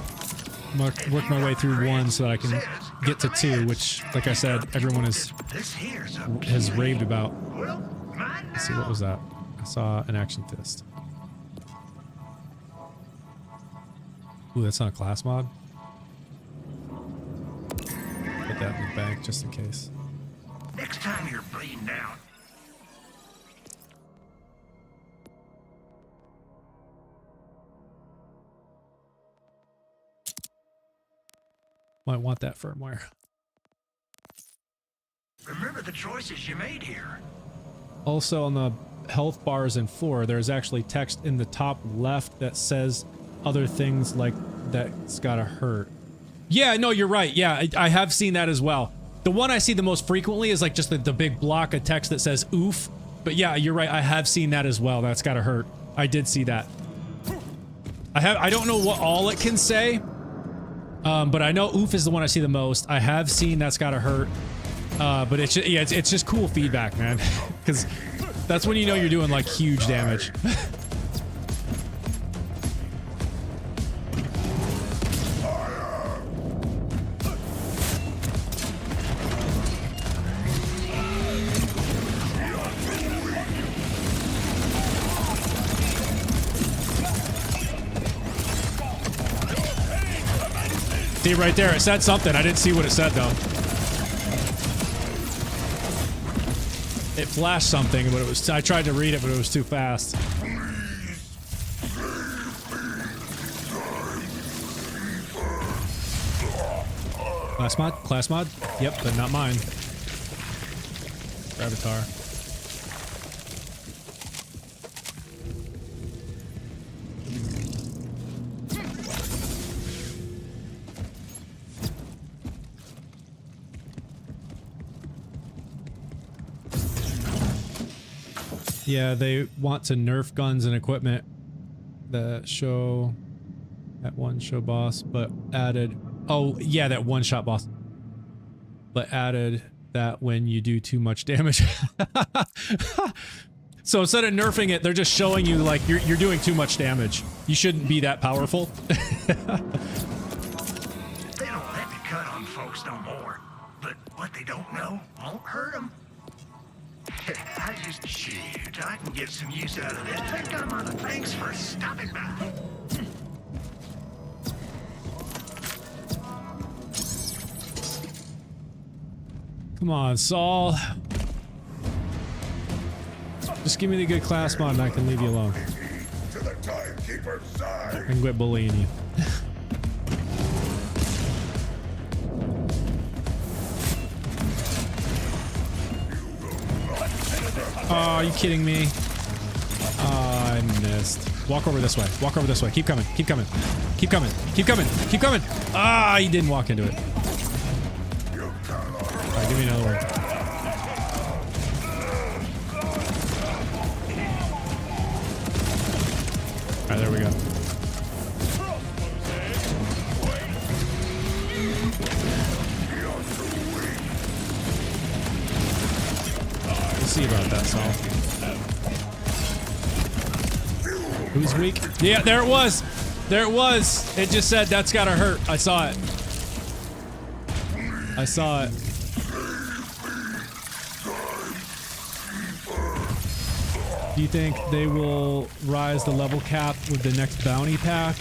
work my way through 1 so that I can get to 2, which, like I said, everyone has raved about. Let's see, what was that? I saw an action fist. Ooh, that's not a class mod. Put that in the bank just in case. Next time you're bleeding out. Might want that firmware. Remember the choices you made here. Also on the health bars and floor, there's actually text in the top left that says other things like that's gotta hurt. Yeah, no, you're right. Yeah, I have seen that as well. The one I see the most frequently is like just the big block of text that says oof. But yeah, you're right. I have seen that as well. That's gotta hurt. I did see that. I don't know what all it can say. But I know oof is the one I see the most. I have seen that's gotta hurt. But it's just, yeah, it's just cool feedback, man. Because that's when you know you're doing like huge damage. See right there, it said something. I didn't see what it said though. It flashed something, but it was. I tried to read it, but it was too fast. Class mod? Class mod? Yep, but not mine. Avatar. Yeah, they want to nerf guns and equipment that show that one show boss, but added, oh yeah, that one shot boss, but added that when you do too much damage. So instead of nerfing it, they're just showing you like you're doing too much damage. You shouldn't be that powerful. They don't let me cut on folks no more, but what they don't know won't hurt them. I just shoot. I can get some use out of this. Think I'm on the thanks for stopping by. Come on, Saul. Just give me the good class mod and I can leave you alone. To the timekeeper's side. I can quit bullying you. Oh, are you kidding me? Oh, I missed. Walk over this way. Walk over this way. Keep coming. Keep coming. Keep coming. Keep coming. Keep coming. Ah, he didn't walk into it. Alright, give me another one. right, there we go. We'll see about that, Saul. Who's weak? Yeah, there it was. There it was. It just said that's gotta hurt. I saw it. I saw it. Do you think they will rise the level cap with the next bounty pack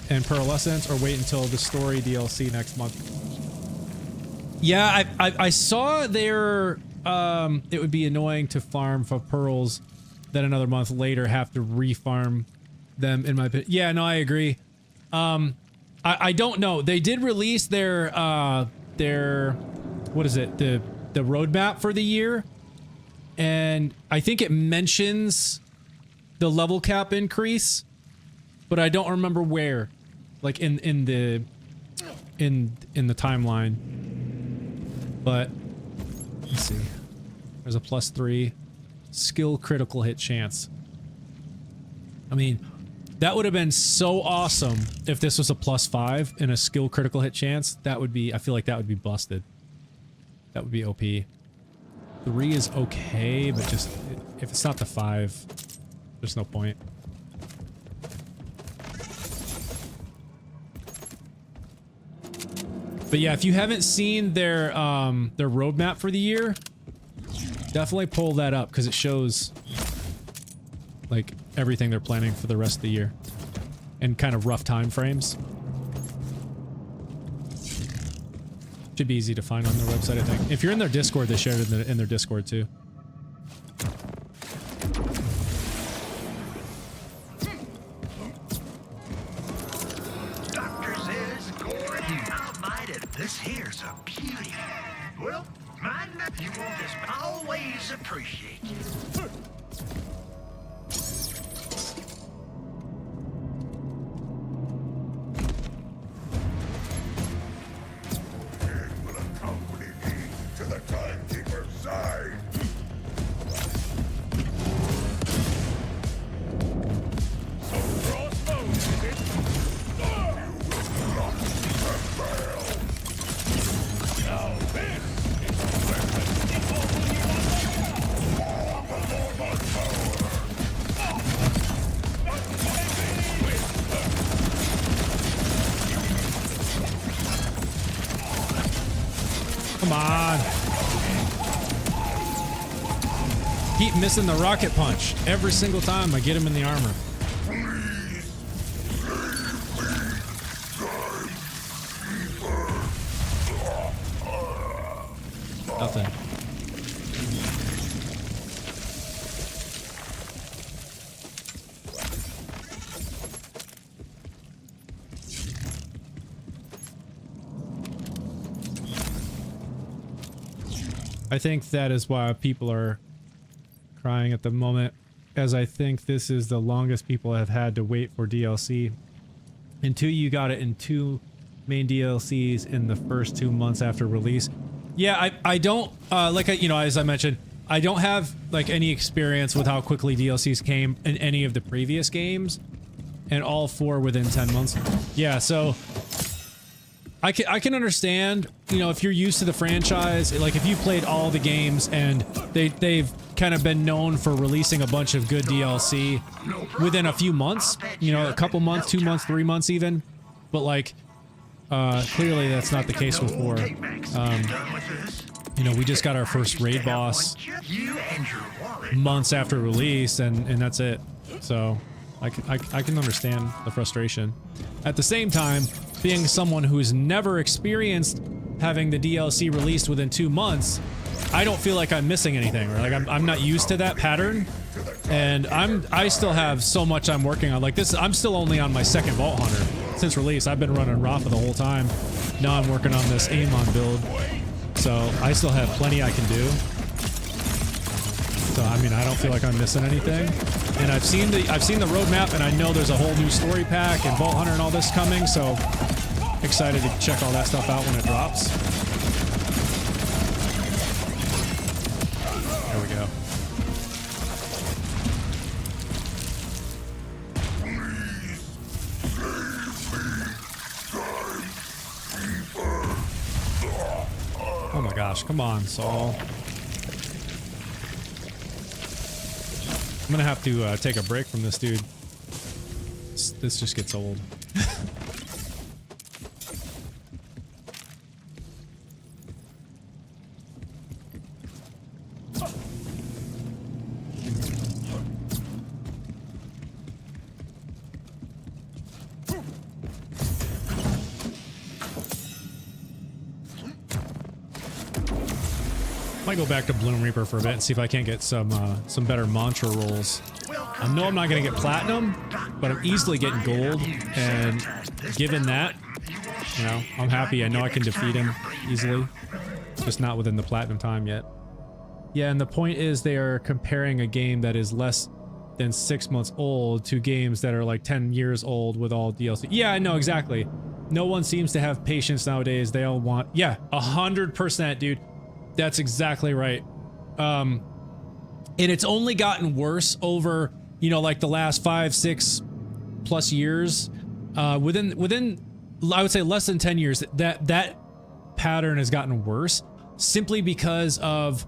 and Pearlescence, or wait until the story DLC next month? Yeah, I saw their it would be annoying to farm for pearls, then another month later have to refarm them, in my opinion. Yeah, no, I agree. I don't know. They did release their what is it? The roadmap for the year. And I think it mentions the level cap increase, but I don't remember where, like in the timeline. But let's see. There's a +3 skill critical hit chance. I mean, that would have been so awesome if this was a +5 and a skill critical hit chance. That would be, I feel like that would be busted. That would be OP. 3 is okay, but just if it's not the 5, there's no point. But yeah, if you haven't seen their roadmap for the year, definitely pull that up because it shows like everything they're planning for the rest of the year and kind of rough time frames. Should be easy to find on their website, I think. If you're in their Discord, they shared it in their Discord too. Dr. says, Gordon, how might it? This here's a beauty. Well, my nephew will just always appreciate you. Come on. Keep missing the rocket punch. Every single time I get him in the armor. Nothing. I think that is why people are crying at the moment, as I think this is the longest people have had to wait for DLC. And 2, you got it in 2 main DLCs in the first 2 months after release. Yeah, I don't, you know, as I mentioned, I don't have, like, any experience with how quickly DLCs came in any of the previous games, and all 4 within 10 months. Yeah, so I can understand, you know, if you're used to the franchise, like if you played all the games and they've kind of been known for releasing a bunch of good DLC within a few months, you know, a couple months, 2 months, 3 months even, but like, clearly that's not the case with 4. You know, we just got our first raid boss months after release, and that's it. So I can understand the frustration. At the same time, being someone who's never experienced having the DLC released within 2 months, I don't feel like I'm missing anything. Right? Like I'm not used to that pattern, and I still have so much I'm working on. Like this, I'm still only on my 2nd Vault Hunter since release. I've been running Rafa the whole time. Now I'm working on this Amon build, so I still have plenty I can do. So I mean, I don't feel like I'm missing anything. And I've seen the roadmap, and I know there's a whole new story pack and Vault Hunter and all this coming, so excited to check all that stuff out when it drops. There we go. Oh my gosh, come on, Saul. I'm gonna have to take a break from this dude. This just gets old. Might go back to Bloom Reaper for a bit and see if I can't get some better mantra rolls. I know I'm not gonna get platinum, but I'm easily getting gold, and given that, you know, I'm happy. I know I can defeat him easily, just not within the platinum time yet. Yeah, and the point is they are comparing a game that is less than 6 months old to games that are like 10 years old with all DLC. Yeah, I know, exactly. No one seems to have patience nowadays. They all want, yeah, 100%, dude. That's exactly right. And it's only gotten worse over, you know, like the last 5, 6 plus years. Within I would say less than 10 years, that pattern has gotten worse simply because of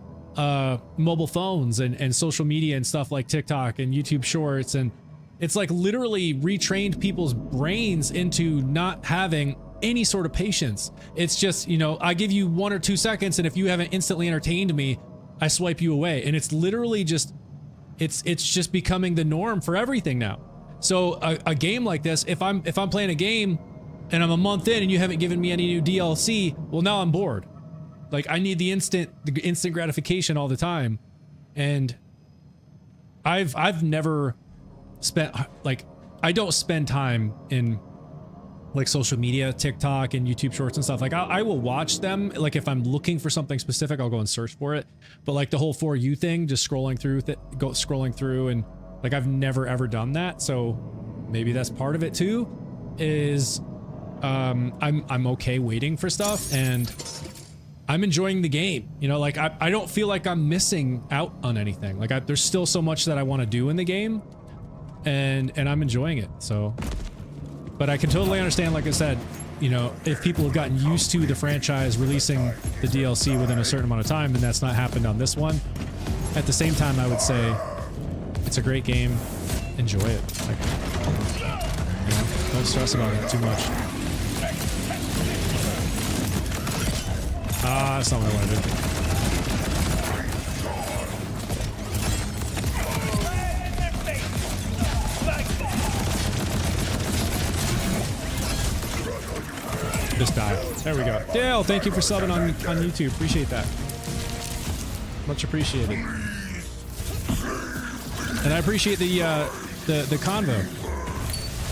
mobile phones and social media and stuff like TikTok and YouTube Shorts, and it's like literally retrained people's brains into not having any sort of patience. It's just, you know, I give you 1 or 2 seconds, and if you haven't instantly entertained me, I swipe you away. And it's literally just, it's just becoming the norm for everything now. So a game like this, if I'm playing a game and I'm a month in and you haven't given me any new DLC, well, now I'm bored. Like, I need the instant gratification all the time. And I've never spent, like, I don't spend time in like social media, TikTok and YouTube Shorts and stuff. Like, I will watch them. Like, if I'm looking for something specific, I'll go and search for it. But like the whole For You thing, just scrolling through, and like, I've never ever done that. So maybe that's part of it too, is I'm okay waiting for stuff, and I'm enjoying the game. You know, like, I don't feel like I'm missing out on anything. Like, there's still so much that I want to do in the game, and I'm enjoying it. So, but I can totally understand, like I said, you know, if people have gotten used to the franchise releasing the DLC within a certain amount of time, and that's not happened on this one. At the same time, I would say it's a great game. Enjoy it. Like, you know, don't stress about it too much. Ah, that's not what I wanted to do. Just die. There we go. Dale, thank you for subbing on YouTube. Appreciate that. Much appreciated. And I appreciate the convo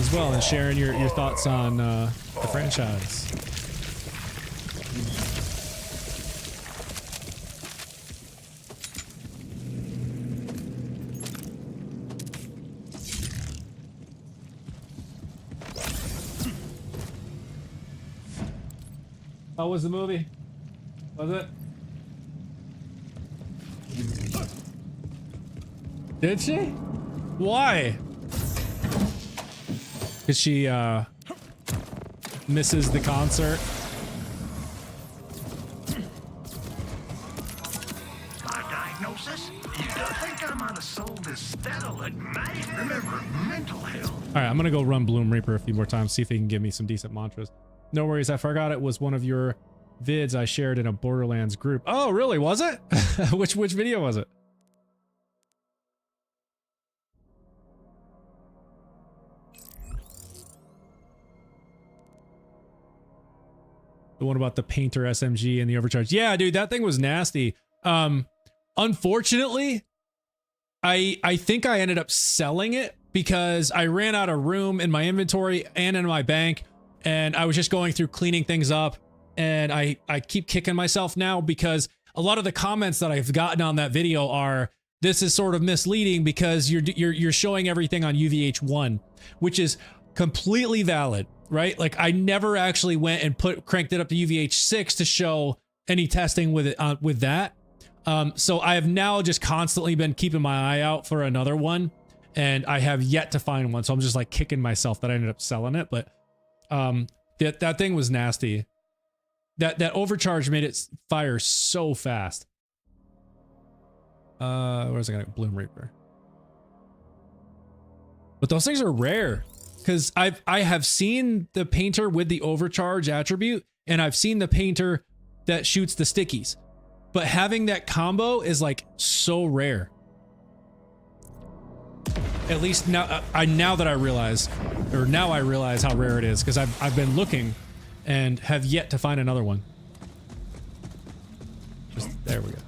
as well, and sharing your thoughts on the franchise. How was the movie? Was it? Did she? Why? Because she misses the concert. My diagnosis? You don't think I'm on a soul that'll ignite? Remember, mental health. All right, I'm gonna go run Bloom Reaper a few more times, see if he can give me some decent mantras. No worries, I forgot it was one of your vids I shared in a Borderlands group. Oh, really? Was it? which video was it? The one about the painter SMG and the overcharge. Yeah, dude, that thing was nasty. Unfortunately, I think I ended up selling it because I ran out of room in my inventory and in my bank, and I was just going through cleaning things up, and I keep kicking myself now because a lot of the comments that I've gotten on that video are, this is sort of misleading because you're showing everything on UVH1, which is completely valid, right? Like, I never actually went and cranked it up to UVH6 to show any testing with it with that. So I have now just constantly been keeping my eye out for another one, and I have yet to find one. So I'm just like kicking myself that I ended up selling it, but that thing was nasty. that overcharge made it fire so fast. Where's I gonna go? Bloom Reaper. But those things are rare because I have seen the painter with the overcharge attribute, and I've seen the painter that shoots the stickies. But having that combo is like so rare. At least now, now that I realize, or now I realize how rare it is, because I've been looking and have yet to find another one. There we go.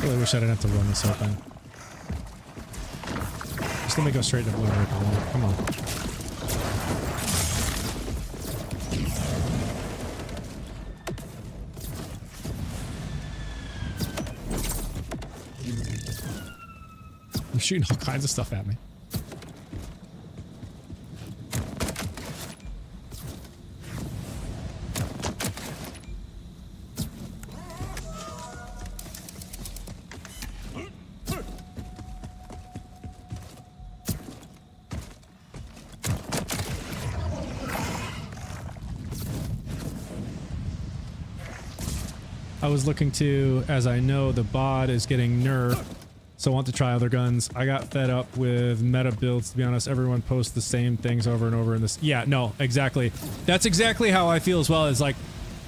I wish I didn't have to run this whole thing. Just let me go straight to Blue Reaper. Come on. I'm shooting all kinds of stuff at me. I was looking to, as I know the bod is getting nerfed, so I want to try other guns. I got fed up with meta builds, to be honest. Everyone posts the same things over and over in this. Yeah, no, exactly. That's exactly how I feel as well. Is like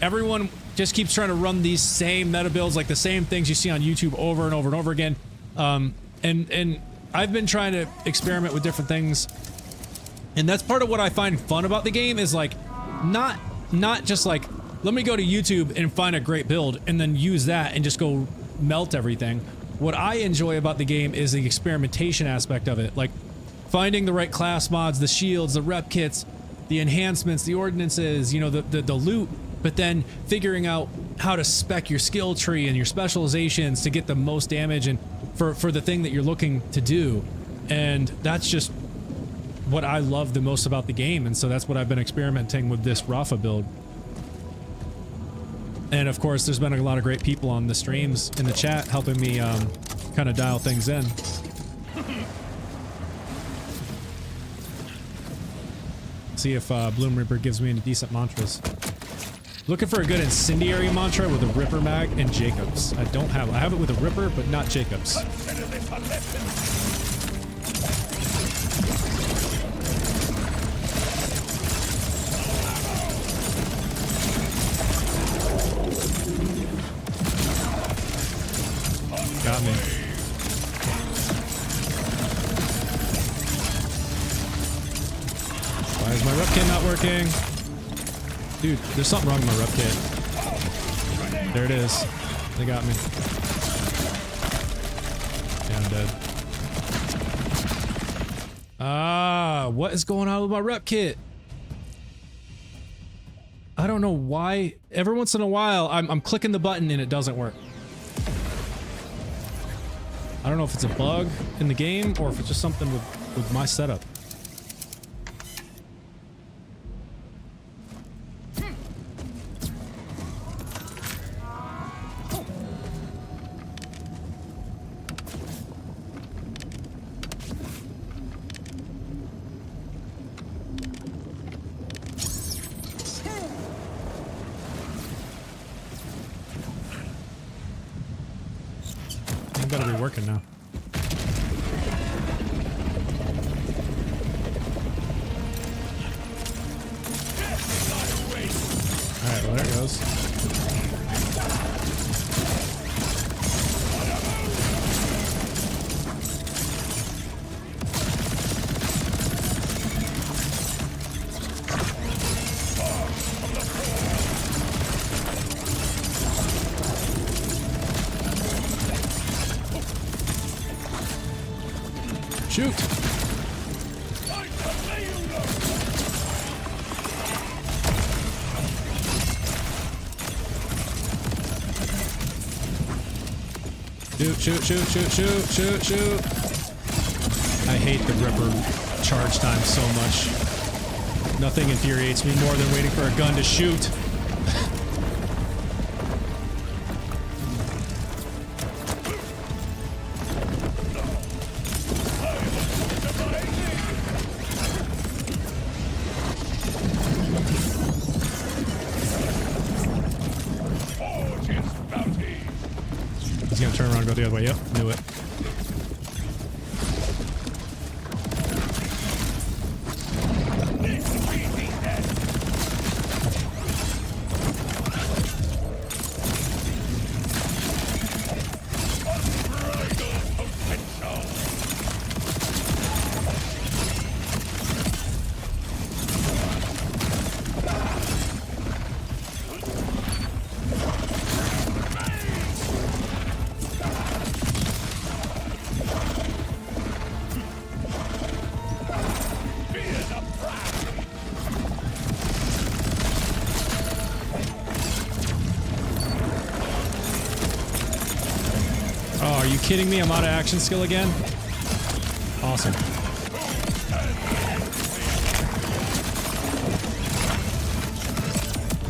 everyone just keeps trying to run these same meta builds, like the same things you see on YouTube over and over and over again. And I've been trying to experiment with different things. And that's part of what I find fun about the game is like not just like, let me go to YouTube and find a great build and then use that and just go melt everything. What I enjoy about the game is the experimentation aspect of it, like finding the right class mods, the shields, the rep kits, the enhancements, the ordinances, you know, the loot, but then figuring out how to spec your skill tree and your specializations to get the most damage and for the thing that you're looking to do. And that's just what I love the most about the game, and so that's what I've been experimenting with this Rafa build. And of course, there's been a lot of great people on the streams in the chat helping me kind of dial things in. See if Bloom Reaper gives me any decent mantras. Looking for a good incendiary mantra with a Ripper mag and Jacobs. I don't have it. I have it with a Ripper, but not Jacobs. Got me. Why is my rep kit not working? Dude, there's something wrong with my rep kit. There it is. They got me. Yeah, I'm dead. Ah, what is going on with my rep kit? I don't know why. Every once in a while, I'm clicking the button and it doesn't work. I don't know if it's a bug in the game or if it's just something with my setup. Better be working now. Alright, well there it goes. Shoot. Shoot. I hate the Ripper charge time so much. Nothing infuriates me more than waiting for a gun to shoot. He's gonna turn around and go the other way. Yep, knew it. Oh, are you kidding me? I'm out of action skill again? Awesome.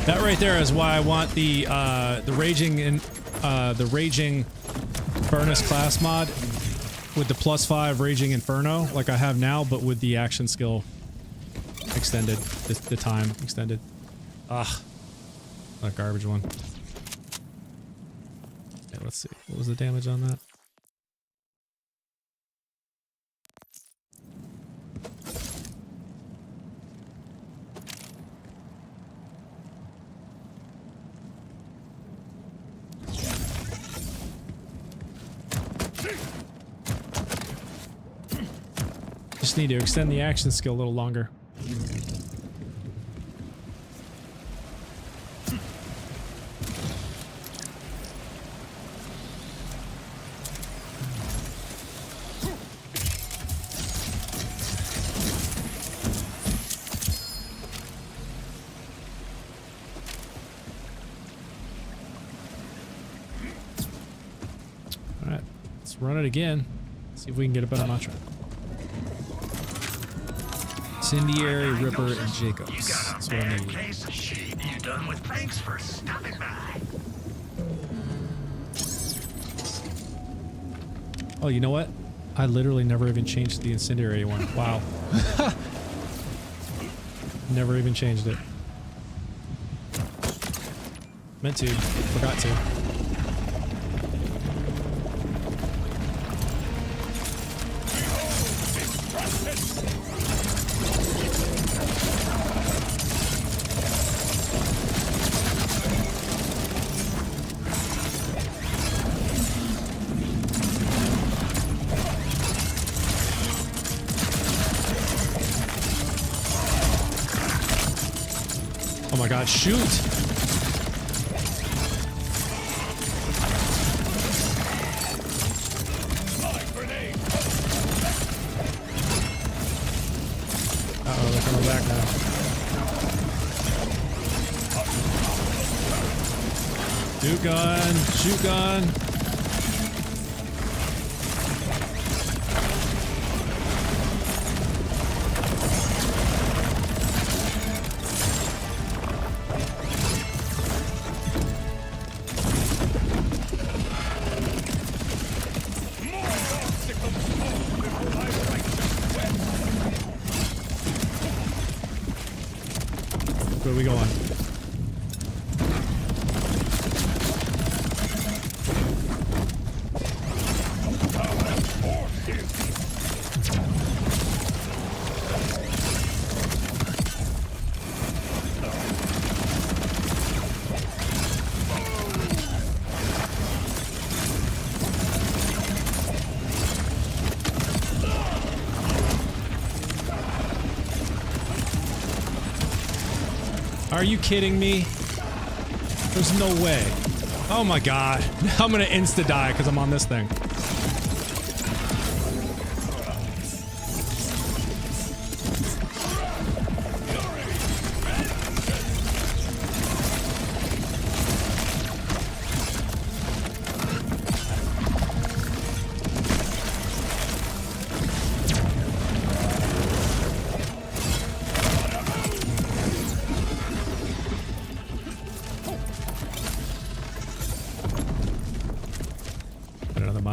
That right there is why I want the raging furnace class mod with the +5 raging inferno like I have now, but with the action skill extended, the time extended. Ah, what a garbage one. Okay, let's see. What was the damage on that? Just need to extend the action skill a little longer. Alright, let's run it again. See if we can get a better mantra. Incendiary, Ripper, and Jacobs. You got That's a what I bad need. case of shit. You done with thanks for stopping by. Oh, you know what? I literally never even changed the incendiary one. Wow. Never even changed it. Meant to. Forgot to. Oh my god, shoot! Uh-oh, they're coming back now. Shoot gun! Shoot gun! Where are we going? Are you kidding me? There's no way. Oh my god. I'm gonna insta-die because I'm on this thing.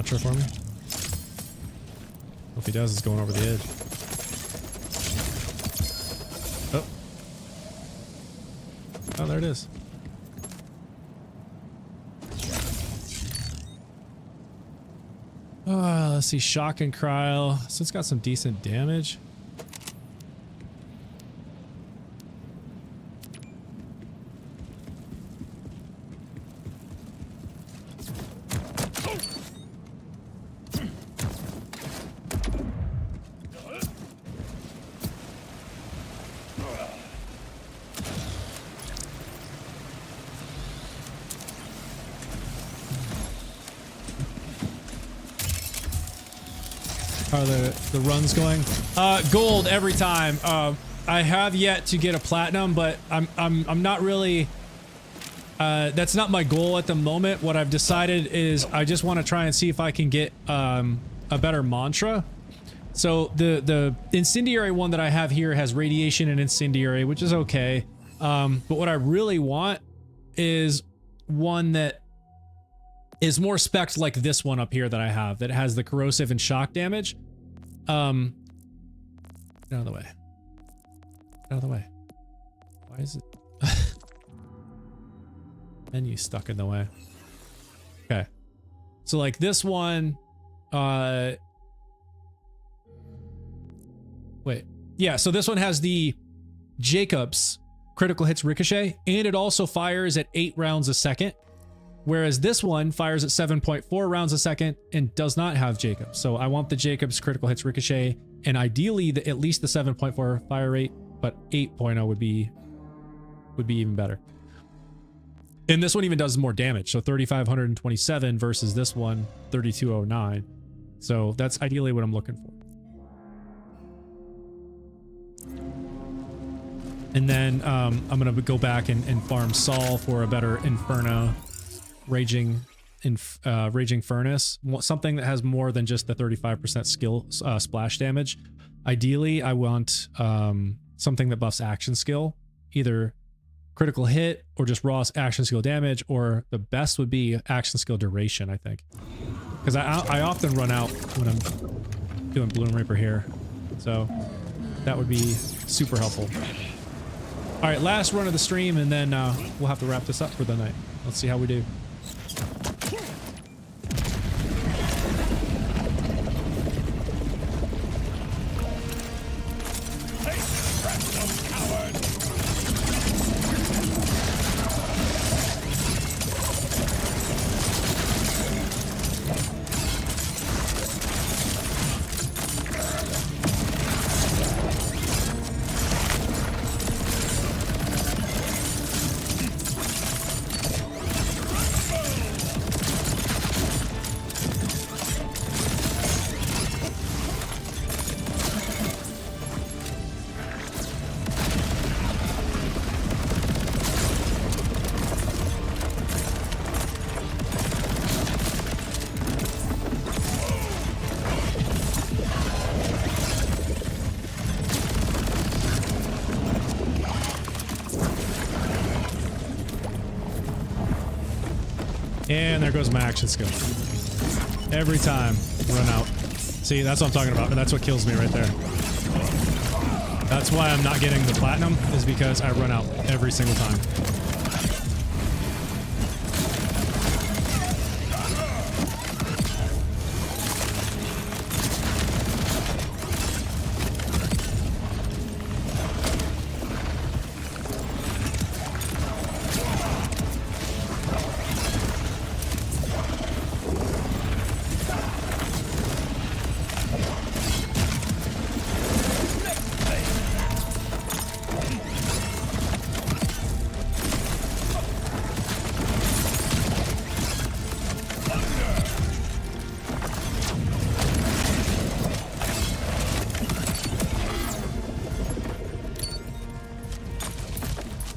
mantra for me? If he does, it's going over the edge. Oh. Oh, there it is. Let's see, shock and cryo. So it's got some decent damage. Are the runs going? Gold every time. I have yet to get a platinum, but I'm not really. That's not my goal at the moment. What I've decided is I just want to try and see if I can get a better mantra. So the incendiary one that I have here has radiation and incendiary, which is okay. But what I really want is one that is more spec'd like this one up here that I have, that has the corrosive and shock damage. Get out of the way. Get out of the way. Why is it? Menu stuck in the way. Okay. So like this one, wait. Yeah, so this one has the Jacobs critical hits ricochet, and it also fires at 8 rounds a second. Whereas this one fires at 7.4 rounds a second and does not have Jacobs. So I want the Jacobs critical hits ricochet, and ideally at least the 7.4 fire rate, but 8.0 would be even better. And this one even does more damage. So 3,527 versus this one, 3,209. So that's ideally what I'm looking for. And then I'm going to go back and farm Saul for a better Inferno. Raging Furnace, something that has more than just the 35% skill splash damage. Ideally, I want something that buffs action skill, either critical hit or just raw action skill damage, or the best would be action skill duration, I think. Because I often run out when I'm doing Bloom Reaper here. So that would be super helpful. All right, last run of the stream, and then we'll have to wrap this up for the night. Let's see how we do. And there goes my action skill. Every time, run out. See, that's what I'm talking about, and that's what kills me right there. That's why I'm not getting the platinum, is because I run out every single time.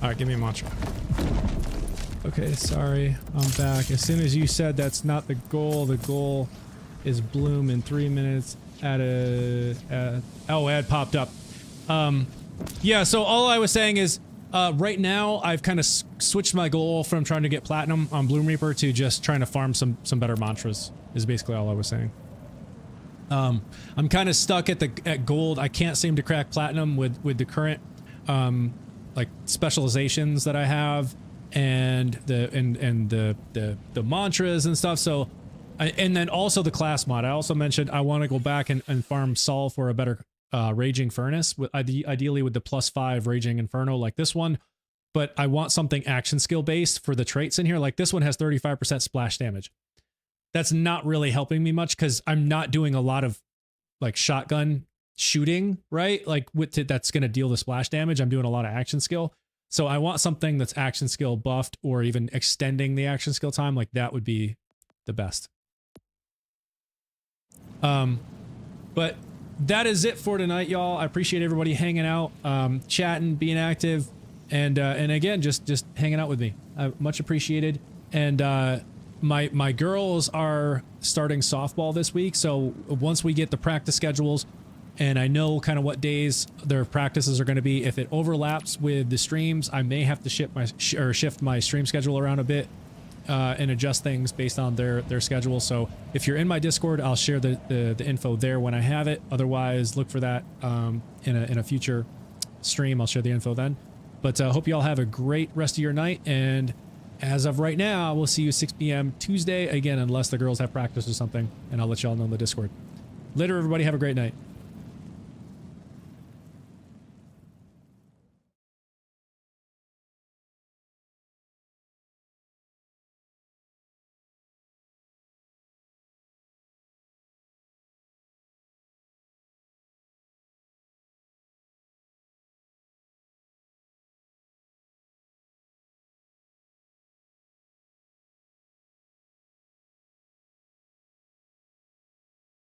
Alright, give me a mantra. Okay, sorry. I'm back. As soon as you said that's not the goal is Bloom in 3 minutes at a... oh, ad popped up. Yeah, so all I was saying is Right now, I've kind of switched my goal from trying to get platinum on Bloom Reaper to just trying to farm some better mantras, is basically all I was saying. I'm kind of stuck at gold. I can't seem to crack platinum with the current like specializations that I have and the mantras and stuff. So and then also the class mod. I also mentioned I want to go back and farm Sol for a better Raging Furnace, with ideally with the +5 Raging Inferno like this one, but I want something action skill based for the traits in here. Like this one has 35% splash damage. That's not really helping me much because I'm not doing a lot of like shotgun shooting, right? Like that's going to deal the splash damage. I'm doing a lot of action skill. So I want something that's action skill buffed or even extending the action skill time. Like that would be the best. But that is it for tonight, y'all. I appreciate everybody hanging out, chatting, being active, and again, just hanging out with me. Much appreciated. And my girls are starting softball this week, so once we get the practice schedules and I know kind of what days their practices are going to be, if it overlaps with the streams, I may have to shift my stream schedule around a bit and adjust things based on their schedule. So if you're in my Discord, I'll share the info there when I have it. Otherwise, look for that in a future stream. I'll share the info then. But hope you all have a great rest of your night. And as of right now, we'll see you 6 p.m. Tuesday again, unless the girls have practice or something. And I'll let y'all know in the Discord. Later, everybody. Have a great night.